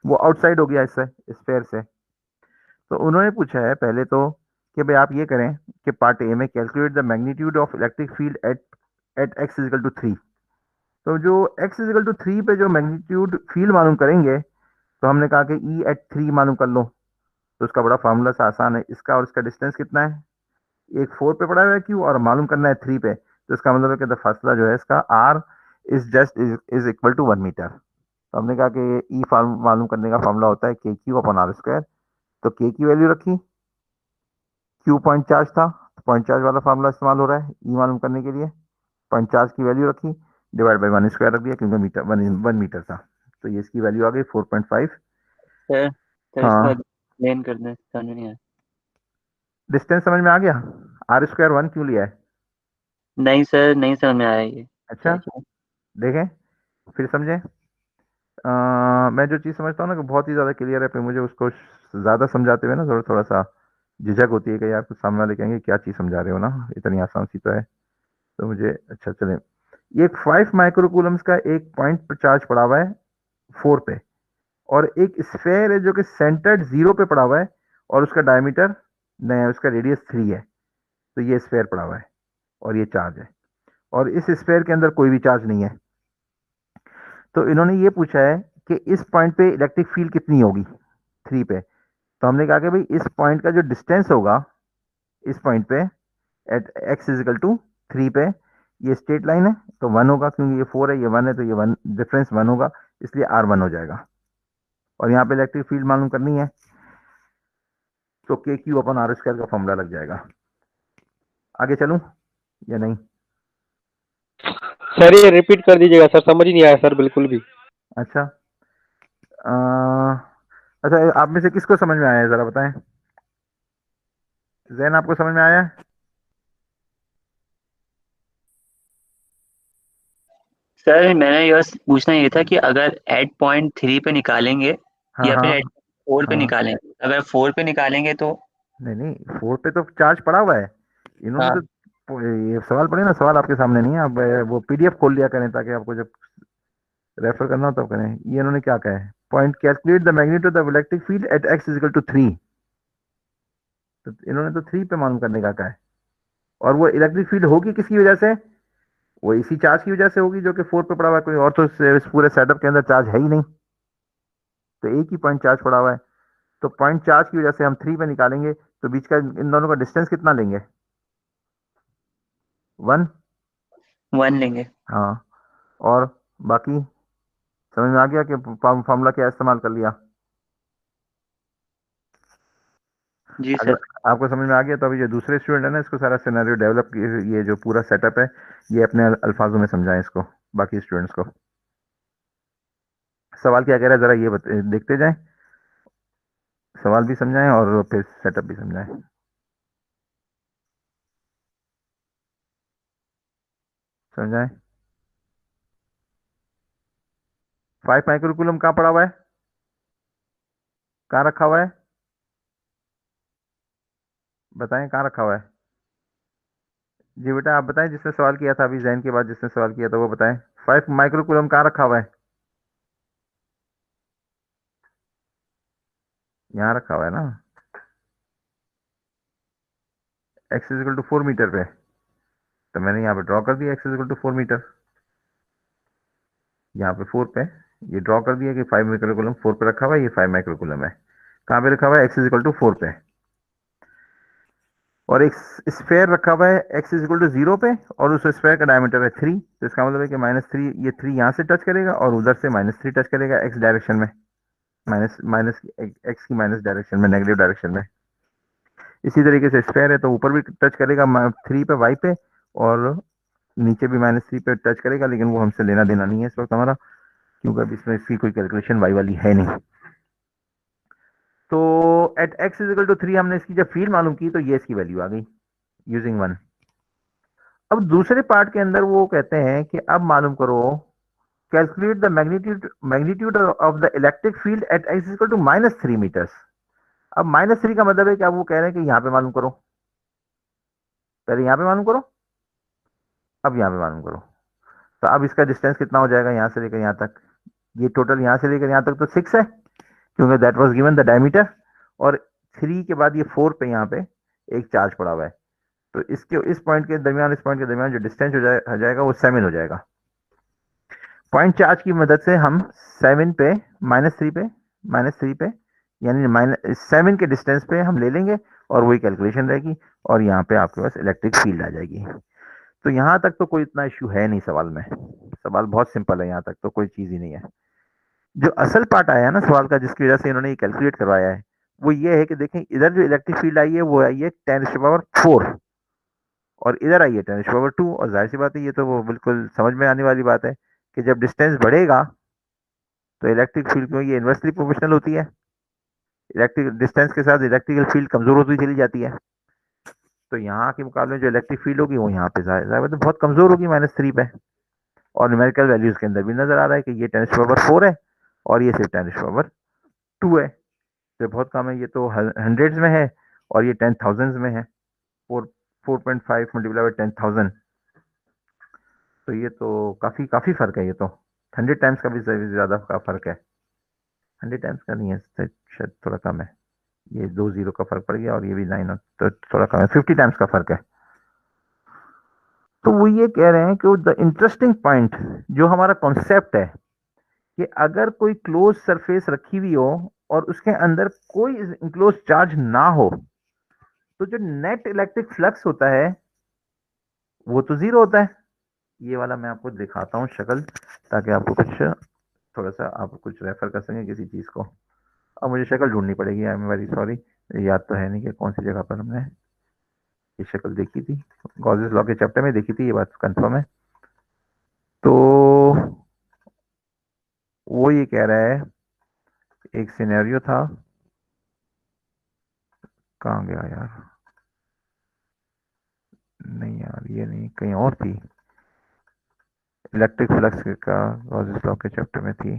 [SPEAKER 1] वो आउटसाइड हो गया इससे, स्फेयर से. तो उन्होंने पूछा है पहले तो कि भाई आप ये करें कि पार्ट ए में calculate the magnitude of electric field at X is equal to 3. तो जो x इजिकल टू 3 पे जो मैग्नीट्यूड फील्ड मालूम करेंगे, तो हमने कहा कि E एट 3 मालूम कर लो. तो उसका बड़ा फार्मूला सा आसान है. इसका और इसका डिस्टेंस कितना है? एक 4 पे पड़ा हुआ है क्यू, और मालूम करना है 3 पे. तो इसका मतलब है कि द फासला जो है इसका r is just is equal to 1 metre. तो हमने कहा कि ई मालूम करने का फार्मूला होता है के क्यू अपॉन आर स्क्वायर. तो के की वैल्यू रखी, क्यू पॉइंट चार्ज था, तो पॉइंट चार्ज वाला फार्मूला इस्तेमाल हो रहा है ई मालूम करने के लिए. पॉइंट चार्ज की वैल्यू रखी, डिवाइड बाई 1 स्क्वायर रख दिया, क्योंकि मीटर 1 मीटर था. तो ये इसकी वैल्यू आ गई 4.5.
[SPEAKER 2] सर
[SPEAKER 1] हाँ,
[SPEAKER 2] एक्सप्लेन कर दें, समझ नहीं आया.
[SPEAKER 1] डिस्टेंस समझ में आ गया? आर स्क्वायर 1 क्यों लिया है?
[SPEAKER 2] नहीं सर, नहीं समझ में आया ये.
[SPEAKER 1] अच्छा, देखें फिर समझें. मैं जो चीज़ समझता हूँ ना कि बहुत ही ज़्यादा क्लियर है, फिर मुझे उसको ज़्यादा समझाते हुए ना थोड़ा थोड़ा सा झिझक होती है कि यार कुछ सामने वाले कहेंगे क्या चीज़ समझा रहे हो ना, इतनी आसान सी तो है. तो मुझे अच्छा चले, ये 5 माइक्रोकूलम्स का एक पॉइंट पर चार्ज पड़ा हुआ है 4 पे, और एक स्फेयर है जो कि सेंटर्ड 0 पे पड़ा हुआ है, और उसका डायमीटर नहीं, उसका रेडियस 3 है. तो ये स्फेयर पड़ा हुआ है और ये चार्ज है, और इस स्फेयर के अंदर कोई भी चार्ज नहीं है. तो इन्होंने ये पूछा है कि इस पॉइंट पे इलेक्ट्रिक फील्ड कितनी होगी 3 पे. तो हमने कहा कि भाई इस पॉइंट का जो डिस्टेंस होगा इस पॉइंट पे एट एक्स इजिकल टू 3 पे, ये स्ट्रेट लाइन है तो 1 होगा, क्योंकि ये 4 है, ये 1 है, तो ये 1 डिफरेंस 1 होगा, इसलिए आर 1 हो जाएगा. और यहाँ पे इलेक्ट्रिक फील्ड मालूम करनी है, तो के क्यू अपन आर स्क्वायर का फॉर्मूला लग जाएगा. आगे चलूं या नहीं?
[SPEAKER 6] सर ये रिपीट कर दीजिएगा सर, समझ ही नहीं आया सर बिल्कुल भी.
[SPEAKER 1] अच्छा, अच्छा, आप में से किसको समझ में आया है जरा बताएं. जैन, आपको समझ में आया?
[SPEAKER 2] सर मैंने यह पूछना ये था कि अगर एट पॉइंट 3 पे निकालेंगे
[SPEAKER 1] हाँ
[SPEAKER 2] या फिर
[SPEAKER 1] हाँ
[SPEAKER 2] एट 4 पे
[SPEAKER 1] हाँ.
[SPEAKER 2] निकालेंगे. अगर 4 पे निकालेंगे तो
[SPEAKER 1] नहीं नहीं, 4 पे तो चार्ज पड़ा हुआ है. इन्होंने
[SPEAKER 2] हाँ.
[SPEAKER 1] तो ये सवाल पढ़े ना, सवाल आपके सामने नहीं है, आप वो पीडीएफ खोल लिया करें ताकि आपको जब रेफर करना हो तब करें। ये इन्होंने क्या कहा है, point calculate the magnitude of electric field at x is equal to 3। तो इन्होंने तो 3 पे मालूम करने का कहा है, और वो इलेक्ट्रिक फील्ड होगी किसकी वजह से, वो इसी चार्ज की वजह से होगी जो कि 4 पे पड़ा हुआ है, कोई और तो इस पूरे सेटअप के अंदर चार्ज है ही नहीं, तो एक ही पॉइंट चार्ज पड़ा हुआ है। तो पॉइंट चार्ज की वजह से हम 3 पे निकालेंगे, तो बीच का इन दोनों का डिस्टेंस कितना लेंगे, 1।
[SPEAKER 2] 1 लेंगे।
[SPEAKER 1] हाँ, और बाकी समझ में आ गया कि फॉर्मूला क्या इस्तेमाल कर लिया।
[SPEAKER 2] जी
[SPEAKER 1] अगर
[SPEAKER 2] सर।
[SPEAKER 1] आपको समझ में आ गया तो अभी जो दूसरे स्टूडेंट है ना, इसको सारा सिनेरियो डेवलप, ये जो पूरा सेटअप है ये अपने अल्फाजों में समझाएं इसको बाकी स्टूडेंट्स को। सवाल क्या कह रहा है जरा ये देखते जाएं, सवाल भी समझाएं और फिर सेटअप भी समझाएं। समझाएं। 5 माइक्रोकूलम कहाँ पड़ा हुआ है, कहाँ रखा हुआ है, बताएं कहाँ रखा हुआ है। जी बेटा आप बताएं, जिसने सवाल किया था अभी जैन के बाद जिसने सवाल किया था वो बताएं, 5 माइक्रोकूलम कहाँ रखा हुआ है, यहाँ रखा हुआ है ना, x is equal to 4 metre पे। तो मैंने यहाँ पे ड्रॉ कर दिया x is equal to 4 metre, यहाँ पे 4 पे ये ड्रॉ कर दिया कि 5 माइक्रोकूलम 4 पे रखा हुआ है, ये 5 माइक्रोकूलम है। कहाँ पे रखा हुआ है, x इज इक्वल टू 4 पे। और एक स्फेयर रखा हुआ है x इज इक्वल टू 0 पे, और उस स्फेयर का डायमीटर है 3। तो इसका मतलब है कि -3, ये 3 यहाँ से टच करेगा और उधर से -3 टच करेगा x डायरेक्शन में, माइनस माइनस x की माइनस डायरेक्शन में, नेगेटिव डायरेक्शन में। इसी तरीके से स्फेयर है तो ऊपर भी टच करेगा 3 पे y पे, और नीचे भी -3 पे टच करेगा, लेकिन वो हमसे लेना देना नहीं है इस वक्त हमारा, क्योंकि अब इसमें इसकी कोई कैलकुलेशन y वाली है नहीं। तो at x is equal to 3 हमने इसकी जब फील्ड मालूम की तो ये इसकी वैल्यू आ गई यूजिंग 1। अब दूसरे पार्ट के अंदर वो कहते हैं कि अब मालूम करो, calculate the magnitude of the electric field at x is equal to -3 metres. अब -3 का मतलब है कि अब वो कह रहे हैं कि यहाँ पे मालूम करो, पहले यहाँ पे मालूम करो, अब यहाँ पे मालूम करो। तो अब इसका डिस्टेंस कितना हो जाएगा यहाँ से लेकर यहाँ तक, ये टोटल यहाँ से लेकर यहाँ तक तो 6 है, क्योंकि that was given the diameter, और 3 के बाद ये 4 पे यहाँ पे एक चार्ज पड़ा हुआ है। तो इसके इस पॉइंट के दरमियान इस पॉइंट के दरमियान जो डिस्टेंस हो जाएगा वो 7 हो जाएगा। पॉइंट चार्ज की मदद से हम 7 पे -3 पे यानी -7 के डिस्टेंस पे हम ले लेंगे, और वही कैलकुलेशन रहेगी, और यहाँ पे आपके पास इलेक्ट्रिक फील्ड आ जाएगी। तो यहाँ तक तो कोई इतना इश्यू है नहीं सवाल में, सवाल बहुत सिंपल है, यहाँ तक तो कोई चीज ही नहीं है। जो असल पार्ट आया है ना सवाल का, जिसकी वजह से इन्होंने ये कैलकुलेट करवाया है, वो ये है कि देखें इधर जो इलेक्ट्रिक फील्ड आई है वो आई है 10⁴, और इधर आई है 10⁴, और जाहिर सी बात है ये तो वो बिल्कुल समझ में आने वाली बात है कि जब डिस्टेंस बढ़ेगा तो इलेक्ट्रिक फील्ड क्यों ये इन्वर्सली प्रोपोर्शनल होती है, इलेक्ट्रिक डिस्टेंस के साथ इलेक्ट्रिकल फील्ड कमजोर होती चली जाती है। तो यहाँ के मुकाबले जो इलेक्ट्रिक फील्ड होगी वो यहाँ पे ज़्यादा बहुत कमजोर होगी -3 पे, और न्यूमेरिकल वैल्यूज के अंदर भी नजर आ रहा है कि ये 10⁴ है और ये सिर्फ 10⁴ है, तो बहुत कम है, ये तो हंड्रेड्स में है और ये 10,000 में है, 4.5 मल्टीप्लाई बाई 10,000, तो ये तो काफी काफी फर्क है, ये तो 100 टाइम्स का भी ज्यादा का फर्क है, 100 टाइम्स का नहीं है शायद थोड़ा कम है, ये 2 0 का फर्क पड़ गया और ये भी 9, तो थोड़ा कम है, 50 टाइम्स का फर्क है। तो वो ये कह रहे हैं कि द इंटरेस्टिंग पॉइंट जो हमारा कॉन्सेप्ट है कि अगर कोई क्लोज सरफेस रखी हुई हो और उसके अंदर कोई इंक्लोज चार्ज ना हो, तो जो नेट इलेक्ट्रिक फ्लक्स होता है वो तो 0 होता है। ये वाला मैं आपको दिखाता हूँ शक्ल, ताकि आपको कुछ थोड़ा सा आप कुछ रेफर कर सकें किसी चीज को। अब मुझे शक्ल ढूंढनी पड़ेगी, आई एम वेरी सॉरी, याद तो है नहीं कि कौन सी जगह पर हमने ये शक्ल देखी थी, गॉसेस लॉ के चैप्टर में देखी थी, ये बात कंफर्म है। तो वो ये कह रहा है, एक सिनेरियो था, कहाँ गया यार, नहीं यार ये नहीं, कहीं और थी, इलेक्ट्रिक फ्लक्स का गॉसेस लॉ के चैप्टर में थी,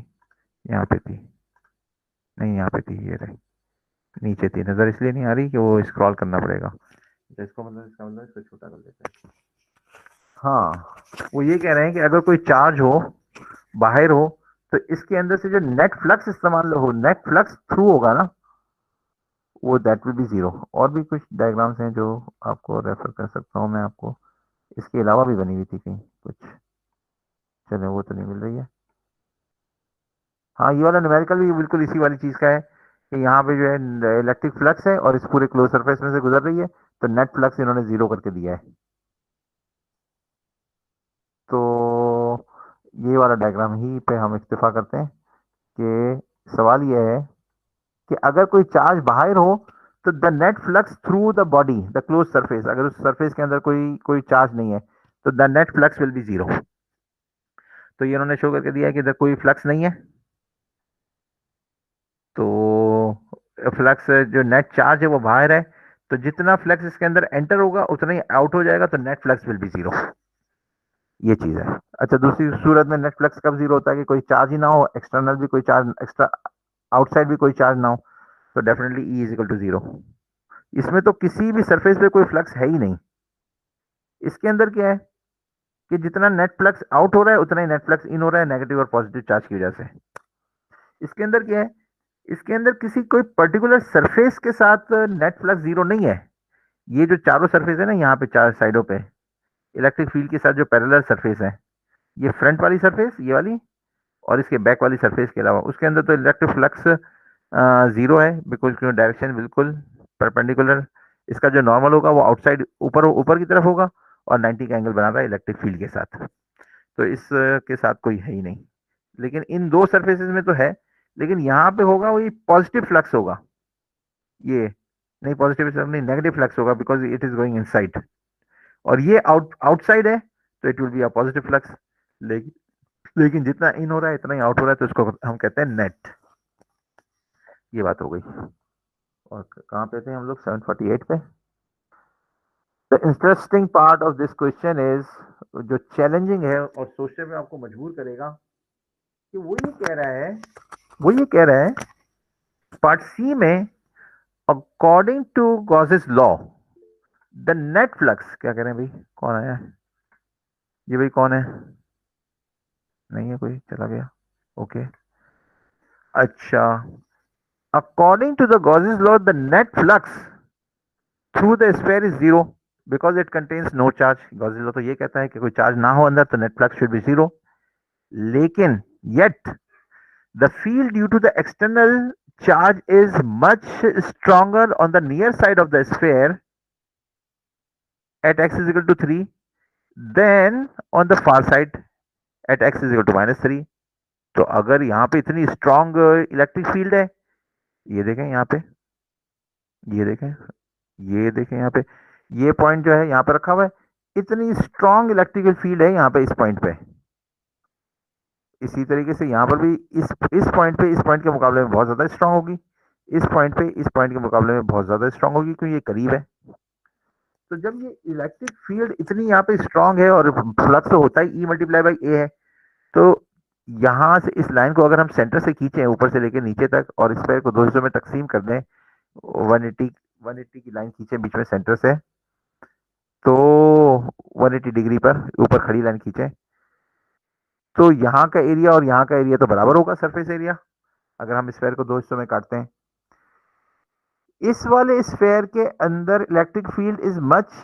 [SPEAKER 1] यहाँ पे थी, नहीं यहाँ पे थी, ये रही नीचे थी, नजर इसलिए नहीं आ रही कि वो स्क्रॉल करना पड़ेगा, इसका मतलब इसको छोटा कर देते हैं। हाँ, वो ये कह रहे हैं कि अगर कोई चार्ज हो बाहर हो तो इसके अंदर से जो नेट फ्लक्स इस्तेमाल हो, नेट फ्लक्स थ्रू होगा ना, वो दैट विल बी जीरो। और भी कुछ डायग्राम्स हैं जो आपको रेफर कर सकता हूँ मैं आपको, इसके अलावा भी बनी हुई थी कहीं कुछ, चले वो तो नहीं मिल रही है। हाँ, ये वाला न्यूमेरिकल भी बिल्कुल इसी वाली चीज़ का है कि यहाँ पे जो है इलेक्ट्रिक फ्लक्स है और इस पूरे क्लोज सरफेस में से गुजर रही है, तो नेट फ्लक्स इन्होंने जीरो करके दिया है। तो ये वाला डायग्राम ही पे हम इक्तिफा करते हैं कि सवाल ये है कि अगर कोई चार्ज बाहर हो तो the net flux through the body the close surface, अगर उस सरफेस के अंदर कोई कोई चार्ज नहीं है तो the net flux will be zero. तो ये उन्होंने शो करके दिया है कि इधर कोई फ्लक्स नहीं है, तो फ्लक्स जो नेट चार्ज है वो बाहर है, तो जितना फ्लक्स इसके अंदर एंटर होगा उतना ही आउट हो जाएगा, तो net flux will be zero. ये चीज है। अच्छा, दूसरी सूरत में नेट फ्लक्स कब जीरो होता है कि कोई चार्ज ही ना हो, एक्सटर्नल भी कोई चार्ज, एक्स्ट्रा आउटसाइड भी कोई चार्ज ना हो, तो definitely E is equal to zero. इसमें तो किसी भी सरफेस पे कोई फ्लक्स है ही नहीं। इसके अंदर क्या है कि जितना नेट फ्लक्स आउट हो रहा है उतना ही नेट फ्लक्स इन हो रहा है, नेगेटिव और पॉजिटिव चार्ज की वजह से। इसके अंदर क्या है, इसके अंदर किसी कोई पर्टिकुलर सरफेस के साथ नेट फ्लक्स जीरो नहीं है। ये जो चारों सरफेस है ना, यहाँ पे चार साइडों पे इलेक्ट्रिक फील्ड के साथ जो पैरेलल सरफेस है, ये फ्रंट वाली सरफेस, ये वाली, और इसके बैक वाली सरफेस के अलावा उसके अंदर तो इलेक्ट्रिक फ्लक्स जीरो है, बिकॉज डायरेक्शन बिल्कुल परपेंडिकुलर। इसका जो नॉर्मल होगा वो आउटसाइड ऊपर ऊपर की तरफ होगा और 90 का एंगल बना रहा है इलेक्ट्रिक फील्ड के साथ, तो इस के साथ कोई है ही नहीं। लेकिन इन दो सरफेसेस में तो है, लेकिन यहाँ पे होगा वही पॉजिटिव फ्लक्स होगा, ये नहीं पॉजिटिव नहीं, नेगेटिव फ्लक्स होगा because it is going inside, और ये आउटसाइड है तो it will be a positive flux. लेकिन जितना इन हो रहा है इतना ही आउट हो रहा है, तो इसको हम कहते हैं नेट। ये बात हो गई। और कहाँ पे थे हम लोग, 748 पे। The interesting part of this question is, जो चैलेंजिंग है और सोचने में आपको मजबूर करेगा, कि वो ये कह रहा है पार्ट सी में, according to Gauss's law the net flux, क्या कह रहे हैं भाई, कौन आया है ये भाई, कौन है, नहीं है कोई, चला गया, ओके। अच्छा, according to the Gauss's law the net flux through the sphere is zero because it contains no charge. Gauss's law तो ये कहता है कि कोई चार्ज ना हो अंदर तो net flux should be zero. लेकिन yet the field due to the external charge is much stronger on the near side of the sphere at x is equal to 3 than on the far side at x is equal to -3। तो अगर यहाँ पे इतनी strong electric field है, ये देखें यहाँ पे, ये देखें, ये देखें यहाँ पे, ये पॉइंट जो है यहाँ पे रखा हुआ है, इतनी स्ट्रॉन्ग इलेक्ट्रिकल फील्ड है यहाँ पे इस पॉइंट पे। इसी तरीके से यहाँ पर भी इस पॉइंट के मुकाबले में बहुत ज्यादा स्ट्रांग होगी, इस पॉइंट के मुकाबले में बहुत ज्यादा स्ट्रांग होगी, क्योंकि ये करीब है। तो जब ये इलेक्ट्रिक फील्ड इतनी यहाँ पे स्ट्रांग है और फ्लक्स तो होता ही E मल्टीप्लाई बाई ए है, तो यहाँ से इस लाइन को अगर हम सेंटर से खींचें ऊपर से लेकर नीचे तक और इस पैर को दो हिस्सों में तकसीम कर दें, 180 की लाइन खींचे बीच में सेंटर से, तो 180 डिग्री पर ऊपर खड़ी लाइन खींचे, तो यहाँ का एरिया और यहाँ का एरिया तो बराबर होगा सरफेस एरिया, अगर हम स्फेयर को दो हिस्सों में काटते हैं। इस वाले स्फेयर के अंदर electric field is much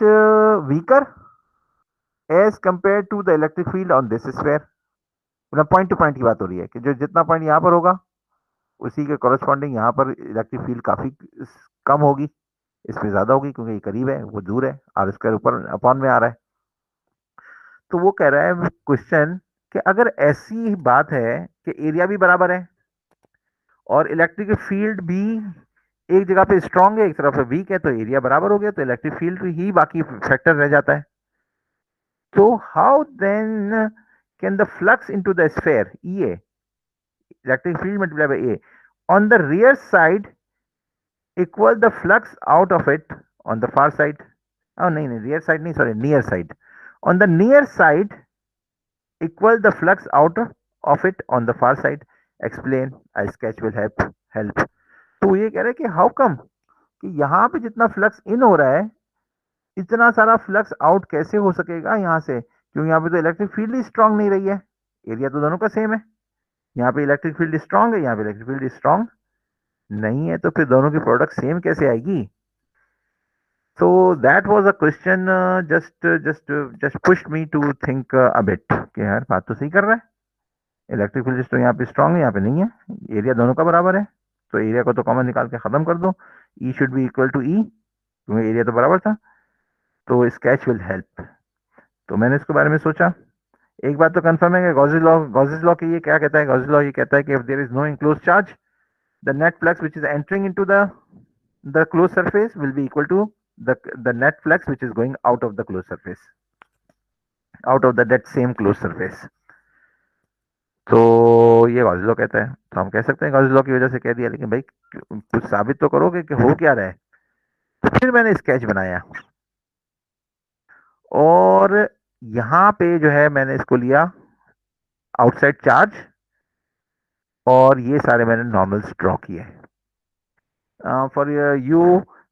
[SPEAKER 1] weaker as compare to the electric field on this sphere. मतलब पॉइंट टू पॉइंट की बात हो रही है कि जो जितना पॉइंट यहाँ पर होगा उसी के कॉरेस्पॉन्डिंग यहाँ पर इलेक्ट्रिक फील्ड काफी कम होगी, इसमें ज्यादा होगी क्योंकि ये करीब है, वो दूर है, आर स्क्वायर ऊपर अपॉन में आ रहा है। तो वो कह रहा है क्वेश्चन कि अगर ऐसी बात है कि एरिया भी बराबर है और इलेक्ट्रिक फील्ड भी एक जगह पे स्ट्रांग है एक तरफ पे वीक है, तो एरिया बराबर हो गया, तो इलेक्ट्रिक फील्ड ही बाकी फैक्टर रह जाता है। तो how then can the flux into the sphere EA, electric field multiply by A on the rear side equal the flux out of it on the far side, नहीं rear side नहीं, sorry near side, on the near side equal the flux out of it on the far side. Explain, I sketch will help. तो ये कह रहे हैं कि how come कि यहाँ पे जितना फ्लक्स इन हो रहा है इतना सारा फ्लक्स आउट कैसे हो सकेगा यहाँ से, क्योंकि यहाँ पे तो इलेक्ट्रिक फील्ड ही स्ट्रांग नहीं रही है, एरिया तो दोनों का सेम है। यहाँ पे इलेक्ट्रिक फील्ड स्ट्रांग है, यहाँ पे इलेक्ट्रिक फील्ड स्ट्रांग नहीं है, तो फिर दोनों की प्रोडक्ट सेम कैसे आएगी? So that was a question, just pushed me to think a bit कि यार बात तो सही कर रहा है, इलेक्ट्रिक फील्ड तो यहाँ पे स्ट्रांग है, यहाँ पे नहीं है, एरिया दोनों का बराबर है, तो एरिया को तो कॉमन निकाल के खत्म कर दो, E should be equal to E, क्योंकि एरिया तो बराबर था, तो स्केच विल हेल्प। तो मैंने इसके बारे में सोचा, एक बात तो कंफर्म है कि गॉसेस लॉ की ये क्या कहता है, गॉसेस लॉ ये कहता है कि if there is no enclose charge, the net flux which is entering into the closed surface will be equal to the net flux which is going out of the closed surface, out of that same closed surface। तो ये Gauss law कहता है, तो हम कह सकते हैं Gauss law की वजह से कह दिया, लेकिन भाई कुछ साबित तो करोगे कि हो क्या रहा है। तो फिर मैंने स्केच बनाया और यहाँ पे जो है मैंने इसको लिया आउटसाइड चार्ज और ये सारे मैंने नॉर्मल्स ड्रॉ किए। For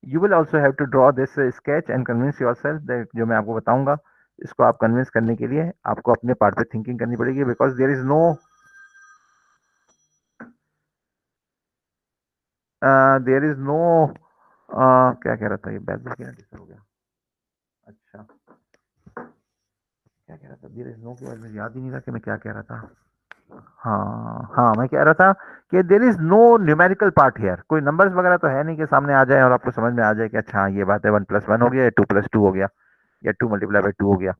[SPEAKER 1] you will also have to draw this sketch and convince yourself that जो मैं आपको बताऊंगा इसको आप कन्विंस करने के लिए आपको अपने पार्ट पे थिंकिंग करनी पड़ेगी, बिकॉज देयर इज नो क्या कह रहा था, ये बैक क्या हो गया, अच्छा क्या कह रहा था, देयर इज नो के बाद मुझे याद ही नहीं रहा कि मैं क्या कह रहा था। हाँ मैं कह रहा था कि there is no numerical part here, कोई नंबर्स वगैरह तो है नहीं कि सामने आ जाए और आपको समझ में आ जाए कि अच्छा ये बात है 1+1 हो गया या 2+2 हो गया या 2 × 2 हो गया।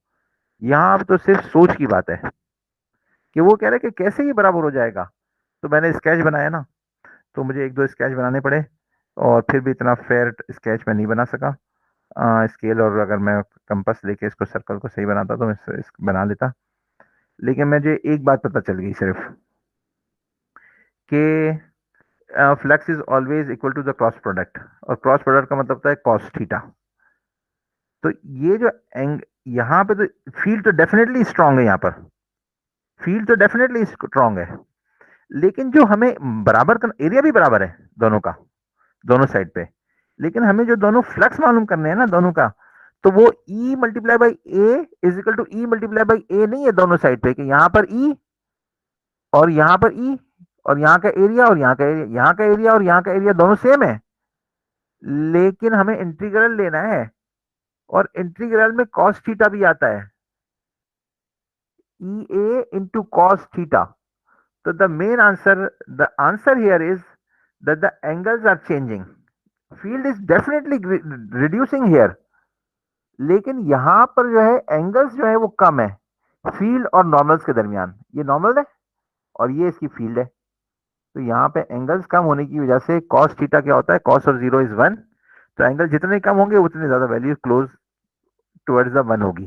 [SPEAKER 1] यहाँ तो सिर्फ सोच की बात है कि वो कह रहे कि कैसे ये बराबर हो जाएगा। तो मैंने स्केच बनाया ना, तो मुझे 1-2 स्केच बनाने पड़े और फिर भी इतना फेयर स्केच मैं नहीं बना सका। स्केल और अगर मैं कंपास लेके इसको सर्कल को सही बनाता तो मैं बना लेता, लेकिन मुझे एक बात पता चल गई सिर्फ कि flux is always equal to the cross product, और क्रॉस प्रोडक्ट का मतलब होता है कॉस थीटा। तो ये जो यहाँ पे तो फील्ड तो डेफिनेटली स्ट्रांग है, यहाँ पर फील्ड तो डेफिनेटली स्ट्रांग है, लेकिन जो हमें बराबर का एरिया भी बराबर है दोनों का, दोनों साइड पे, लेकिन हमें जो दोनों फ्लक्स मालूम करने हैं ना दोनों का, तो वो E multiply by a is equal to E multiply by a नहीं है दोनों साइड पे, कि यहाँ पर E और यहाँ पर E और यहाँ का एरिया और यहाँ का एरिया, यहाँ का एरिया और यहाँ का एरिया दोनों सेम है, लेकिन हमें इंटीग्रल लेना है और इंटीग्रल में कॉस थीटा भी आता है, EA into cos theta. So the answer here is that the angles are changing. Field is definitely reducing here, लेकिन यहाँ पर जो है एंगल्स जो है वो कम है फील्ड और नॉर्मल्स के दरमियान, ये नॉर्मल है और ये इसकी फील्ड है, तो यहाँ पे एंगल्स कम होने की वजह से कॉस थीटा क्या होता है, कॉस और 0 इज 1, तो एंगल जितने कम होंगे उतने ज्यादा वैल्यू क्लोज टुवर्ड्स द 1 होगी।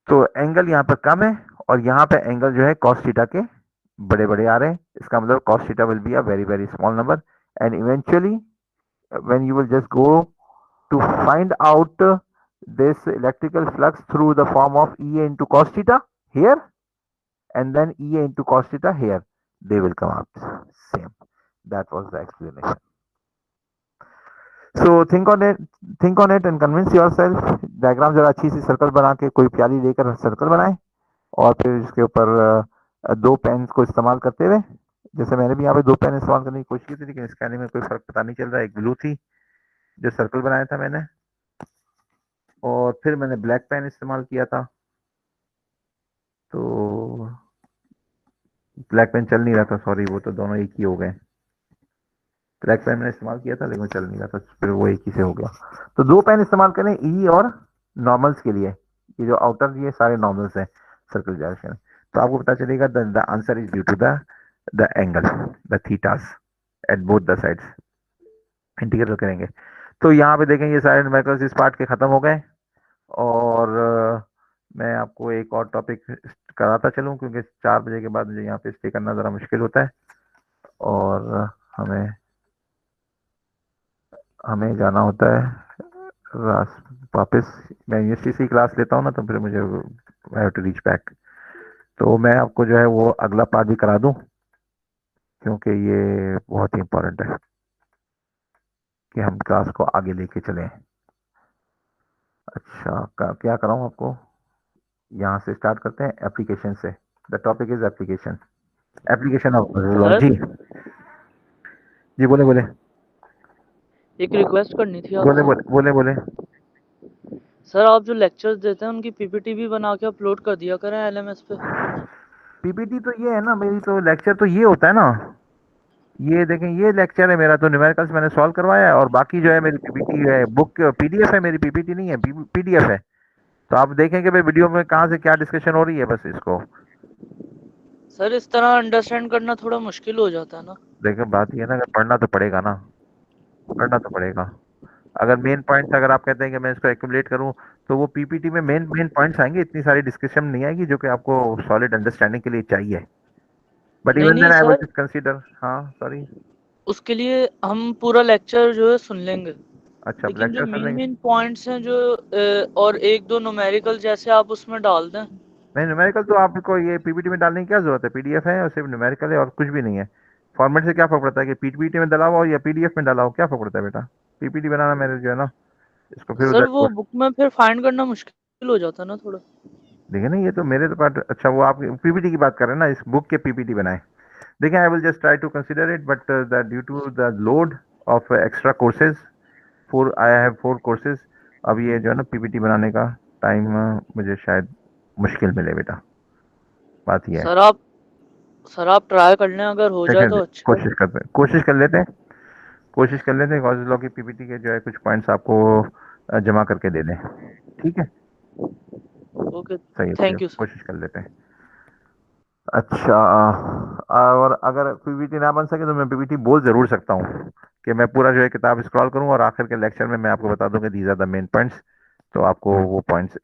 [SPEAKER 1] तो एंगल यहाँ पर कम है और यहाँ पे एंगल जो है कॉस थीटा के बड़े बड़े आ रहे हैं, इसका मतलब cos theta will be a very very small number, and eventually when you will just go to find out this electrical flux through the form of EA into cos theta here and then EA into cos theta here, they will come out same. That was the explanation. So think on it and convince yourself। Diagram जरा अच्छी सी circle बना के कोई प्याली लेकर circle बनाए और फिर इसके ऊपर 2 पेन को इस्तेमाल करते हुए, जैसे मैंने भी यहाँ पे 2 पेन इस्तेमाल करने की कोशिश की थी, लेकिन स्कैनिंग में कोई फर्क पता नहीं चल रहा है। एक ब्लू थी जो सर्कल बनाया था मैंने, और फिर मैंने ब्लैक पेन इस्तेमाल किया था, तो ब्लैक पेन चल नहीं रहा था, सॉरी वो तो दोनों एक ही हो गए। ब्लैक पेन मैंने इस्तेमाल किया था लेकिन वो चल नहीं रहा था, फिर वो एक ही से हो गया। तो 2 पेन इस्तेमाल करें ई और नॉर्मल्स के लिए, ये जो आउटर ये सारे नॉर्मल्स हैं सर्कल डायरेक्शन, तो आपको पता चलेगा the answer is due to the angle the thetas at both the sides. Integrate करेंगे तो यहाँ पे देखें ये सारे न्यूमेरिकल्स इस पार्ट के खत्म हो गए, और मैं आपको एक और टॉपिक कराता चलूँ क्योंकि 4 बजे के बाद मुझे यहाँ पे स्टे करना ज़रा मुश्किल होता है और हमें जाना होता है वापस। मैं यूनिवर्सिटी क्लास लेता हूँ ना, तो फिर मुझे I have to reach back, तो मैं आपको जो है वो अगला पार्ट भी करा दूं क्योंकि ये बहुत ही इंपॉर्टेंट है कि हम क्लास को आगे लेके चलें। अच्छा, क्या कराऊँ आपको? यहाँ से स्टार्ट करते हैं, एप्लीकेशन से। The topic is application, application of
[SPEAKER 7] sir
[SPEAKER 1] जी। जी बोले बोले
[SPEAKER 7] एक रिक्वेस्ट करनी थी
[SPEAKER 1] बोले
[SPEAKER 7] आपसे।
[SPEAKER 1] बोले बोले बोले।
[SPEAKER 7] सर आप जो लेक्चर्स देते हैं उनकी पीपीटी भी बना के अपलोड कर दिया करें एलएमएस पे।
[SPEAKER 1] पीपीटी तो ये है ना, मेरी तो लेक्चर तो ये होता है ना, ये देखें, ये लेक्चर है मेरा, तो न्यूमेरिकल्स मैंने सॉल्व करवाया है, और बाकी जो है मेरी पीपीटी है, बुक पीडीएफ है, मेरी पीपीटी नहीं है, पीडीएफ है। तो आप देखेंगे भाई वीडियो में कहाँ से क्या डिस्कशन हो रही है, बस इसको
[SPEAKER 7] सर इस तरह अंडरस्टैंड करना थोड़ा मुश्किल हो जाता है ना।
[SPEAKER 1] देखें। बात ये है ना, अगर पढ़ना तो पड़ेगा ना, पढ़ना तो पड़ेगा। अगर मेन पॉइंट्स अगर आप कहते हैं कि मैं इसको एक्यूमुलेट करूं, तो वो पीपीटी में मेन मेन पॉइंट्स आएंगे, इतनी सारी डिस्कशन नहीं आएगी जो कि आपको सॉलिड अंडरस्टैंडिंग के लिए चाहिए। बट
[SPEAKER 7] नहीं
[SPEAKER 1] इवन
[SPEAKER 7] नहीं
[SPEAKER 1] then I will
[SPEAKER 7] sir,
[SPEAKER 1] just consider. हाँ सॉरी।
[SPEAKER 7] उसके लिए हम पूरा लेक्चर जो है सुन लेंगे,
[SPEAKER 1] अच्छा,
[SPEAKER 7] लेकिन जो
[SPEAKER 1] लेक्चर सुन
[SPEAKER 7] मेन
[SPEAKER 1] लेंगे।
[SPEAKER 7] मेन पॉइंट्स हैं जो और एक दो न्यूमेरिकल जैसे आप उसमें डाल दें।
[SPEAKER 1] नहीं, न्यूमेरिकल तो आपको ये पीपीटी में डालने की क्या जरूरत है, पीडीएफ है और सिर्फ न्यूमेरिकल है और कुछ भी नहीं है। फॉर्मेट से क्या फर्क पड़ता है कि पीपीटी में डाला हो या पीडीएफ में डाला हो, क्या फर्क पड़ता है बेटा? पीपीटी बनाना मेरे जो है ना, इसको फिर
[SPEAKER 7] सर
[SPEAKER 1] उधर
[SPEAKER 7] वो बुक में फिर फाइंड करना मुश्किल हो जाता है ना थोड़ा।
[SPEAKER 1] देखिए ना, ये तो मेरे तो पार्ट। अच्छा, वो आप पीपीटी की बात कर रहे हैं ना, इस बुक के पीपीटी बनाए। देखिए, I will just try to consider it, but due to the load of extra courses, four I have 4 courses. अब ये जो है ना पीपीटी बनाने का टाइम मुझे शायद मुश्किल मिले बेटा, बात ये है।
[SPEAKER 7] सर आप ट्राई कर लें, अगर हो जाए
[SPEAKER 1] देखें,
[SPEAKER 7] तो अच्छा है।
[SPEAKER 1] कोशिश कर लेते हैं, कोशिश कर लेते हैं गॉस लॉ की पीपीटी के जो है कुछ पॉइंट्स आपको जमा करके दे दें। ठीक है,
[SPEAKER 7] ओके,
[SPEAKER 1] सही है, सही है,
[SPEAKER 7] थैंक यू सर।
[SPEAKER 1] कोशिश कर लेते हैं। अच्छा, और अगर पीपीटी ना बन सके तो मैं पीपीटी बोल जरूर सकता हूँ कि मैं पूरा जो है किताब स्क्रॉल करूँ और आखिर के लेक्चर में मैं आपको बता दूं कि these are the main points. तो आपको वो points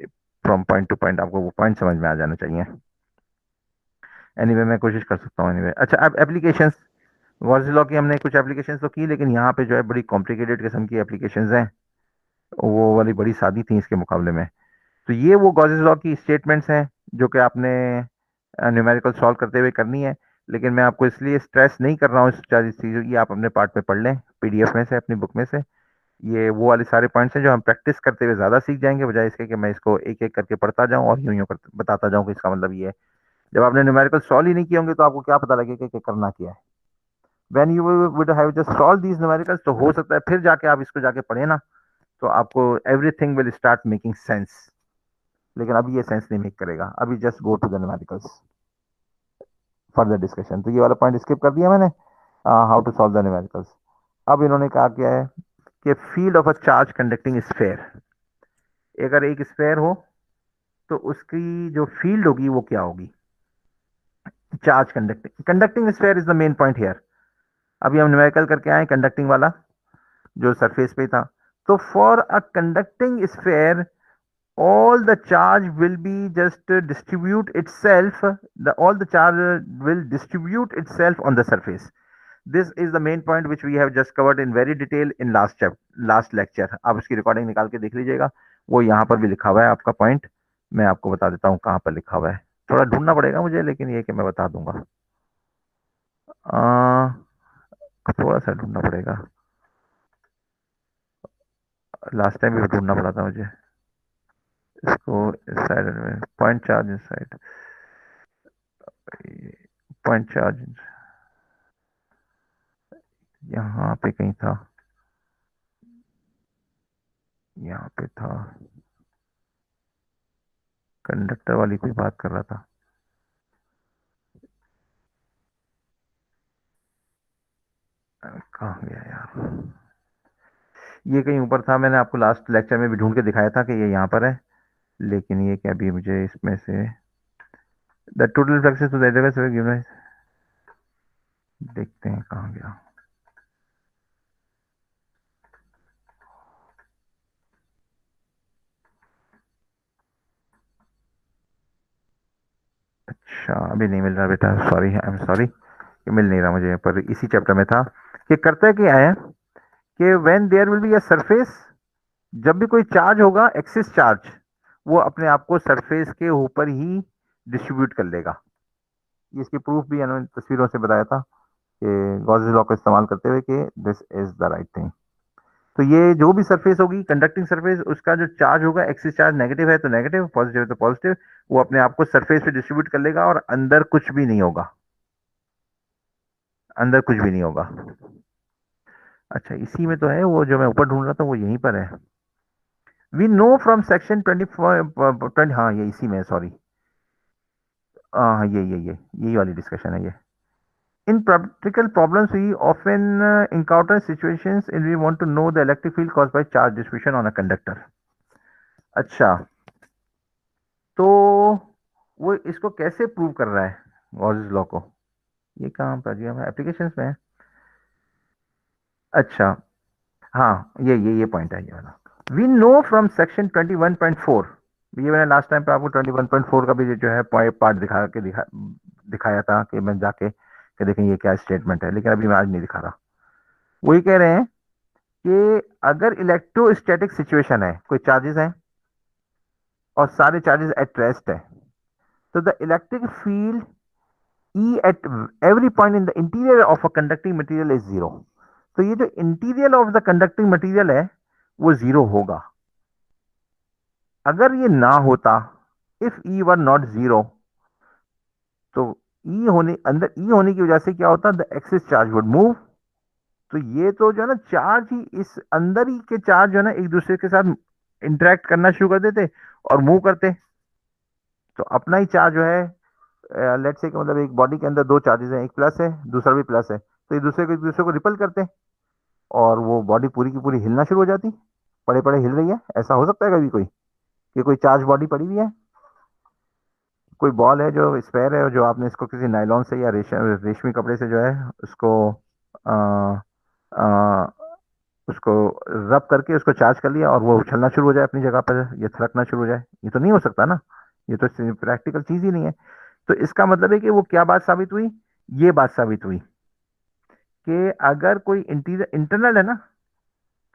[SPEAKER 1] from point to point आपको वो पॉइंट समझ में आ जाना चाहिए। एनीवे मैं कोशिश कर सकता हूँ। एनीवे अच्छा, अब एप्लीकेशंस, गॉस लॉ की हमने कुछ एप्लीकेशंस तो की, लेकिन यहाँ पे जो है बड़ी कॉम्प्लिकेटेड किस्म की एप्लीकेशंस हैं, वो वाली बड़ी सादी थी इसके मुकाबले में। तो ये वो गॉसेस लॉ की स्टेटमेंट्स हैं जो कि आपने न्यूमेरिकल सॉल्व करते हुए करनी है, लेकिन मैं आपको इसलिए स्ट्रेस नहीं कर रहा हूँ इस सारी चीज़ों की, आप अपने पार्ट में पढ़ लें पीडीएफ में से, अपनी बुक में से। ये वो वाले सारे पॉइंट्स हैं जो हम प्रैक्टिस करते हुए ज़्यादा सीख जाएंगे, बजाय इसके कि मैं इसको एक एक करके पढ़ता जाऊँ और यूं यूं बताता जाऊँ कि इसका मतलब ये है। जब आपने न्यूमेरिकल सॉल्व ही नहीं किए होंगे तो आपको क्या पता लगेगा कि करना क्या है। When you would have just solve these numericals, तो हो सकता है फिर जाके आप इसको जाके पढ़े ना, तो आपको everything will start making sense. लेकिन अभी ये सेंस नहीं मेक करेगा, अभी just go to the numericals further discussion. तो ये वाला पॉइंट स्किप कर दिया मैंने, how to solve the numericals. अब इन्होंने कहा क्या है कि field of a charge conducting sphere, अगर एक स्फेयर हो तो उसकी जो फील्ड होगी वो क्या होगी? Charge conducting, conducting sphere is the main point here. अभी हम न्यूमेरिकल करके आए कंडक्टिंग वाला जो सरफेस पे था। तो for a conducting sphere all the charge will be just distribute itself, all the charge will distribute itself on the surface. This is the main point which we have just covered in very detail in last lecture. आप उसकी recording निकाल के देख लीजिएगा, वो यहाँ पर भी लिखा हुआ है आपका पॉइंट। मैं आपको बता देता हूँ कहाँ पर लिखा हुआ है, थोड़ा ढूंढना पड़ेगा मुझे, लेकिन ये कि मैं बता दूंगा। थोड़ा सा ढूंढना पड़ेगा, लास्ट टाइम भी ढूंढना पड़ा था मुझे इसको। इस साइड में पॉइंट चार्ज इस साइड, पॉइंट चार्ज यहाँ पे कहीं था, यहाँ पे था, कंडक्टर वाली कोई बात कर रहा था। कहाँ गया यार, ये कहीं ऊपर था, मैंने आपको लास्ट लेक्चर में भी ढूंढ के दिखाया था कि ये यहाँ पर है, लेकिन ये क्या अभी मुझे इसमें से the total flux to the, देखते हैं कहाँ गया। अच्छा, अभी नहीं मिल रहा बेटा, सॉरी, आई एम सॉरी, ये मिल नहीं रहा मुझे, पर इसी चैप्टर में था कि करता क्या है कि when there will be a surface, जब भी कोई चार्ज होगा एक्सिस चार्ज, वो अपने आप को सरफेस के ऊपर ही डिस्ट्रीब्यूट कर लेगा। इसकी प्रूफ भी इन्होंने तस्वीरों से बताया था कि गॉसेस लॉ को इस्तेमाल करते हुए कि this is the right thing. तो ये जो भी सरफेस होगी कंडक्टिंग सरफेस, उसका जो चार्ज होगा, एक्सिस चार्ज नेगेटिव है तो नेगेटिव, पॉजिटिव है तो पॉजिटिव, वो अपने आप को सरफेस पे डिस्ट्रीब्यूट कर लेगा और अंदर कुछ भी नहीं होगा, अंदर कुछ भी नहीं होगा। अच्छा, इसी में तो है वो जो मैं ऊपर ढूंढ रहा था, वो यहीं पर है। वी नो फ्रॉम सेक्शन 20, हाँ ये इसी में है, सॉरी, हाँ ये यही वाली डिस्कशन है ये। In practical problems, we often encounter situations in we want to know the electric field caused by charge distribution on a conductor. अच्छा, तो वो इसको कैसे प्रूव कर रहा है गॉसेस लॉ को? ये कहाँ पर दिया है? एप्लीकेशंस में है। अच्छा, हाँ ये पॉइंट है ये वाला। वी नो फ्रॉम सेक्शन 21.4, ये मैंने लास्ट टाइम पे आपको 21.4 का भी जो है पार्ट दिखाया था कि मैं जाके कि देखें ये क्या स्टेटमेंट है, लेकिन अभी मैं आज नहीं दिखा रहा। वही कह रहे हैं कि अगर इलेक्ट्रोस्टैटिक सिचुएशन है, कोई चार्जेस हैं और सारे चार्जेस एट रेस्ट है, तो the electric field E at every point in the interior of a conducting material is zero. तो ये जो interior of the conducting material है वो जीरो होगा। अगर ये ना होता, if E were not zero, तो अंदर ई होने की वजह से क्या होता, the axis charge would move. तो ये तो जो है ना चार्ज ही, इस अंदर ही के चार्ज जो है ना एक दूसरे के साथ इंटरेक्ट करना शुरू कर देते और मूव करते। तो अपना ही चार्ज जो है, लेट से मतलब एक बॉडी के अंदर दो चार्जेस हैं, एक प्लस है दूसरा भी प्लस है, तो एक दूसरे को रिपल करते हैं और वो बॉडी पूरी की पूरी हिलना शुरू हो जाती, पड़े पड़े हिल रही है। ऐसा हो सकता है कभी कोई कि कोई चार्ज बॉडी पड़ी हुई है, कोई बॉल है जो स्पेयर है, जो आपने इसको किसी नायलॉन से या रेशमी कपड़े से जो है उसको आ, आ, उसको रब करके उसको चार्ज कर लिया और वो उछलना शुरू हो जाए अपनी जगह पर, ये थरकना शुरू हो जाए। ये तो नहीं हो सकता ना, ये तो प्रैक्टिकल चीज ही नहीं है। तो इसका मतलब है कि वो क्या बात साबित हुई, ये बात साबित हुई कि अगर कोई इंटरनल है ना,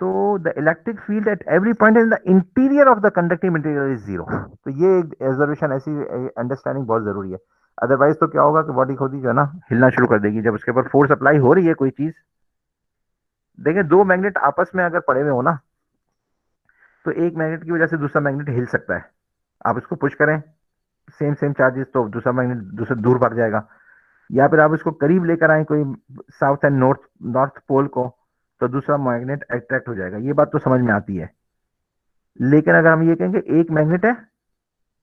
[SPEAKER 1] तो the electric field at every point in the interior of the conducting material is zero. तो ये एक ऑब्जर्वेशन, ऐसी अंडरस्टैंडिंग बहुत जरूरी है। अदरवाइज तो क्या होगा कि बॉडी खुद ही जो है ना हिलना शुरू कर देगी जब उसके ऊपर फोर्स अप्लाई हो रही है कोई चीज। देखिए, दो मैग्नेट आपस में अगर पड़े हुए हो ना, तो एक मैग्नेट की वजह से दूसरा मैग्नेट हिल सकता है। आप इसको पुश करें, सेम सेम चार्जेस, तो दूसरा मैग्नेट दूसरे दूर भाग जाएगा। या फिर आप इसको करीब लेकर आए कोई साउथ एंड नॉर्थ पोल को, तो दूसरा मैग्नेट अट्रैक्ट हो जाएगा। ये बात तो समझ में आती है। लेकिन अगर हम ये कहेंगे एक मैग्नेट है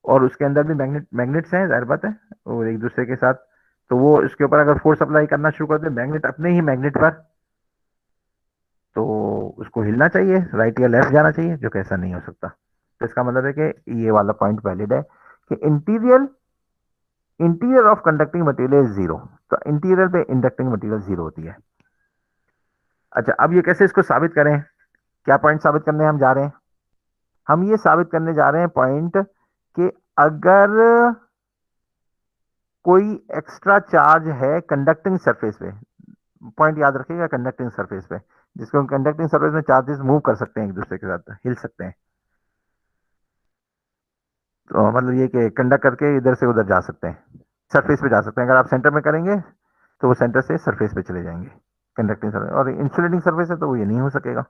[SPEAKER 1] और उसके अंदर भी मैग्नेट्स हैं, जाहिर बात है, और एक दूसरे के साथ, तो वो इसके ऊपर अगर फोर्स अप्लाई करना शुरू कर दे मैग्नेट अपने ही मैग्नेट पर, तो उसको हिलना चाहिए, राइट या लेफ्ट जाना चाहिए, जो कि ऐसा नहीं हो सकता। तो इसका मतलब है कि ये वाला पॉइंट वैलिड है कि interior of conducting material is zero. तो इंटीरियर पे इंडक्टिंग मटेरियल जीरो होती है। अच्छा, अब ये कैसे इसको साबित करें? क्या पॉइंट साबित करने हम जा रहे हैं? हम ये साबित करने जा रहे हैं पॉइंट कि अगर कोई एक्स्ट्रा चार्ज है कंडक्टिंग सरफेस पे, पॉइंट याद रखिएगा, कंडक्टिंग सरफेस पे, जिसको कंडक्टिंग सरफेस में चार्जेस मूव कर सकते हैं, एक दूसरे के साथ हिल सकते हैं। तो मतलब ये कि कंडक्ट करके इधर से उधर जा सकते हैं, सरफेस पे जा सकते हैं। अगर आप सेंटर में करेंगे तो वो सेंटर से सरफेस पे चले जाएंगे कंडक्टिंग सरफेस, और इंसुलेटिंग सरफेस है तो वो ये नहीं हो सकेगा।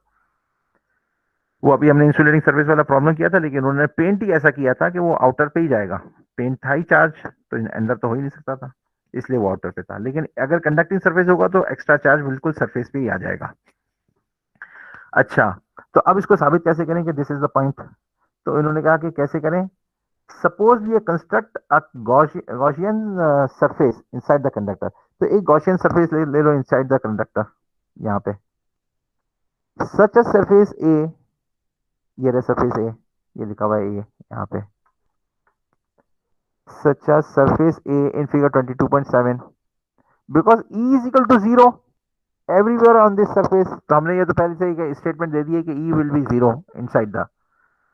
[SPEAKER 1] वो अभी हमने इंसुलेटिंग सर्विस वाला प्रॉब्लम किया था, लेकिन उन्होंने पेंट ही ऐसा किया था कि वो आउटर पे ही जाएगा। पेंट था ही चार्ज, तो अंदर तो हो ही नहीं सकता था, इसलिए वो आउटर पे था। लेकिन अगर कंडक्टिंग सरफेस होगा तो एक्स्ट्रा चार्ज बिल्कुल सरफेस पे ही आ जाएगा। अच्छा, तो अब इसको साबित कैसे करें कि दिस इज द पॉइंट? तो इन्होंने कहा कि कैसे करें। Suppose we construct a Gaussian surface inside the conductor. तो एक गॉसियन सरफेस ले लो इनसाइड द कंडक्टर, यहाँ पे सच अ सरफेस ए, ये रहा सरफेस ए, ये लिखा हुआ है ए यहाँ पे, such as surface A in figure 22.7, because E is equal to 0 everywhere on this surface। तो हमने ये तो पहले से ही स्टेटमेंट दे दी है कि E will be 0 inside the,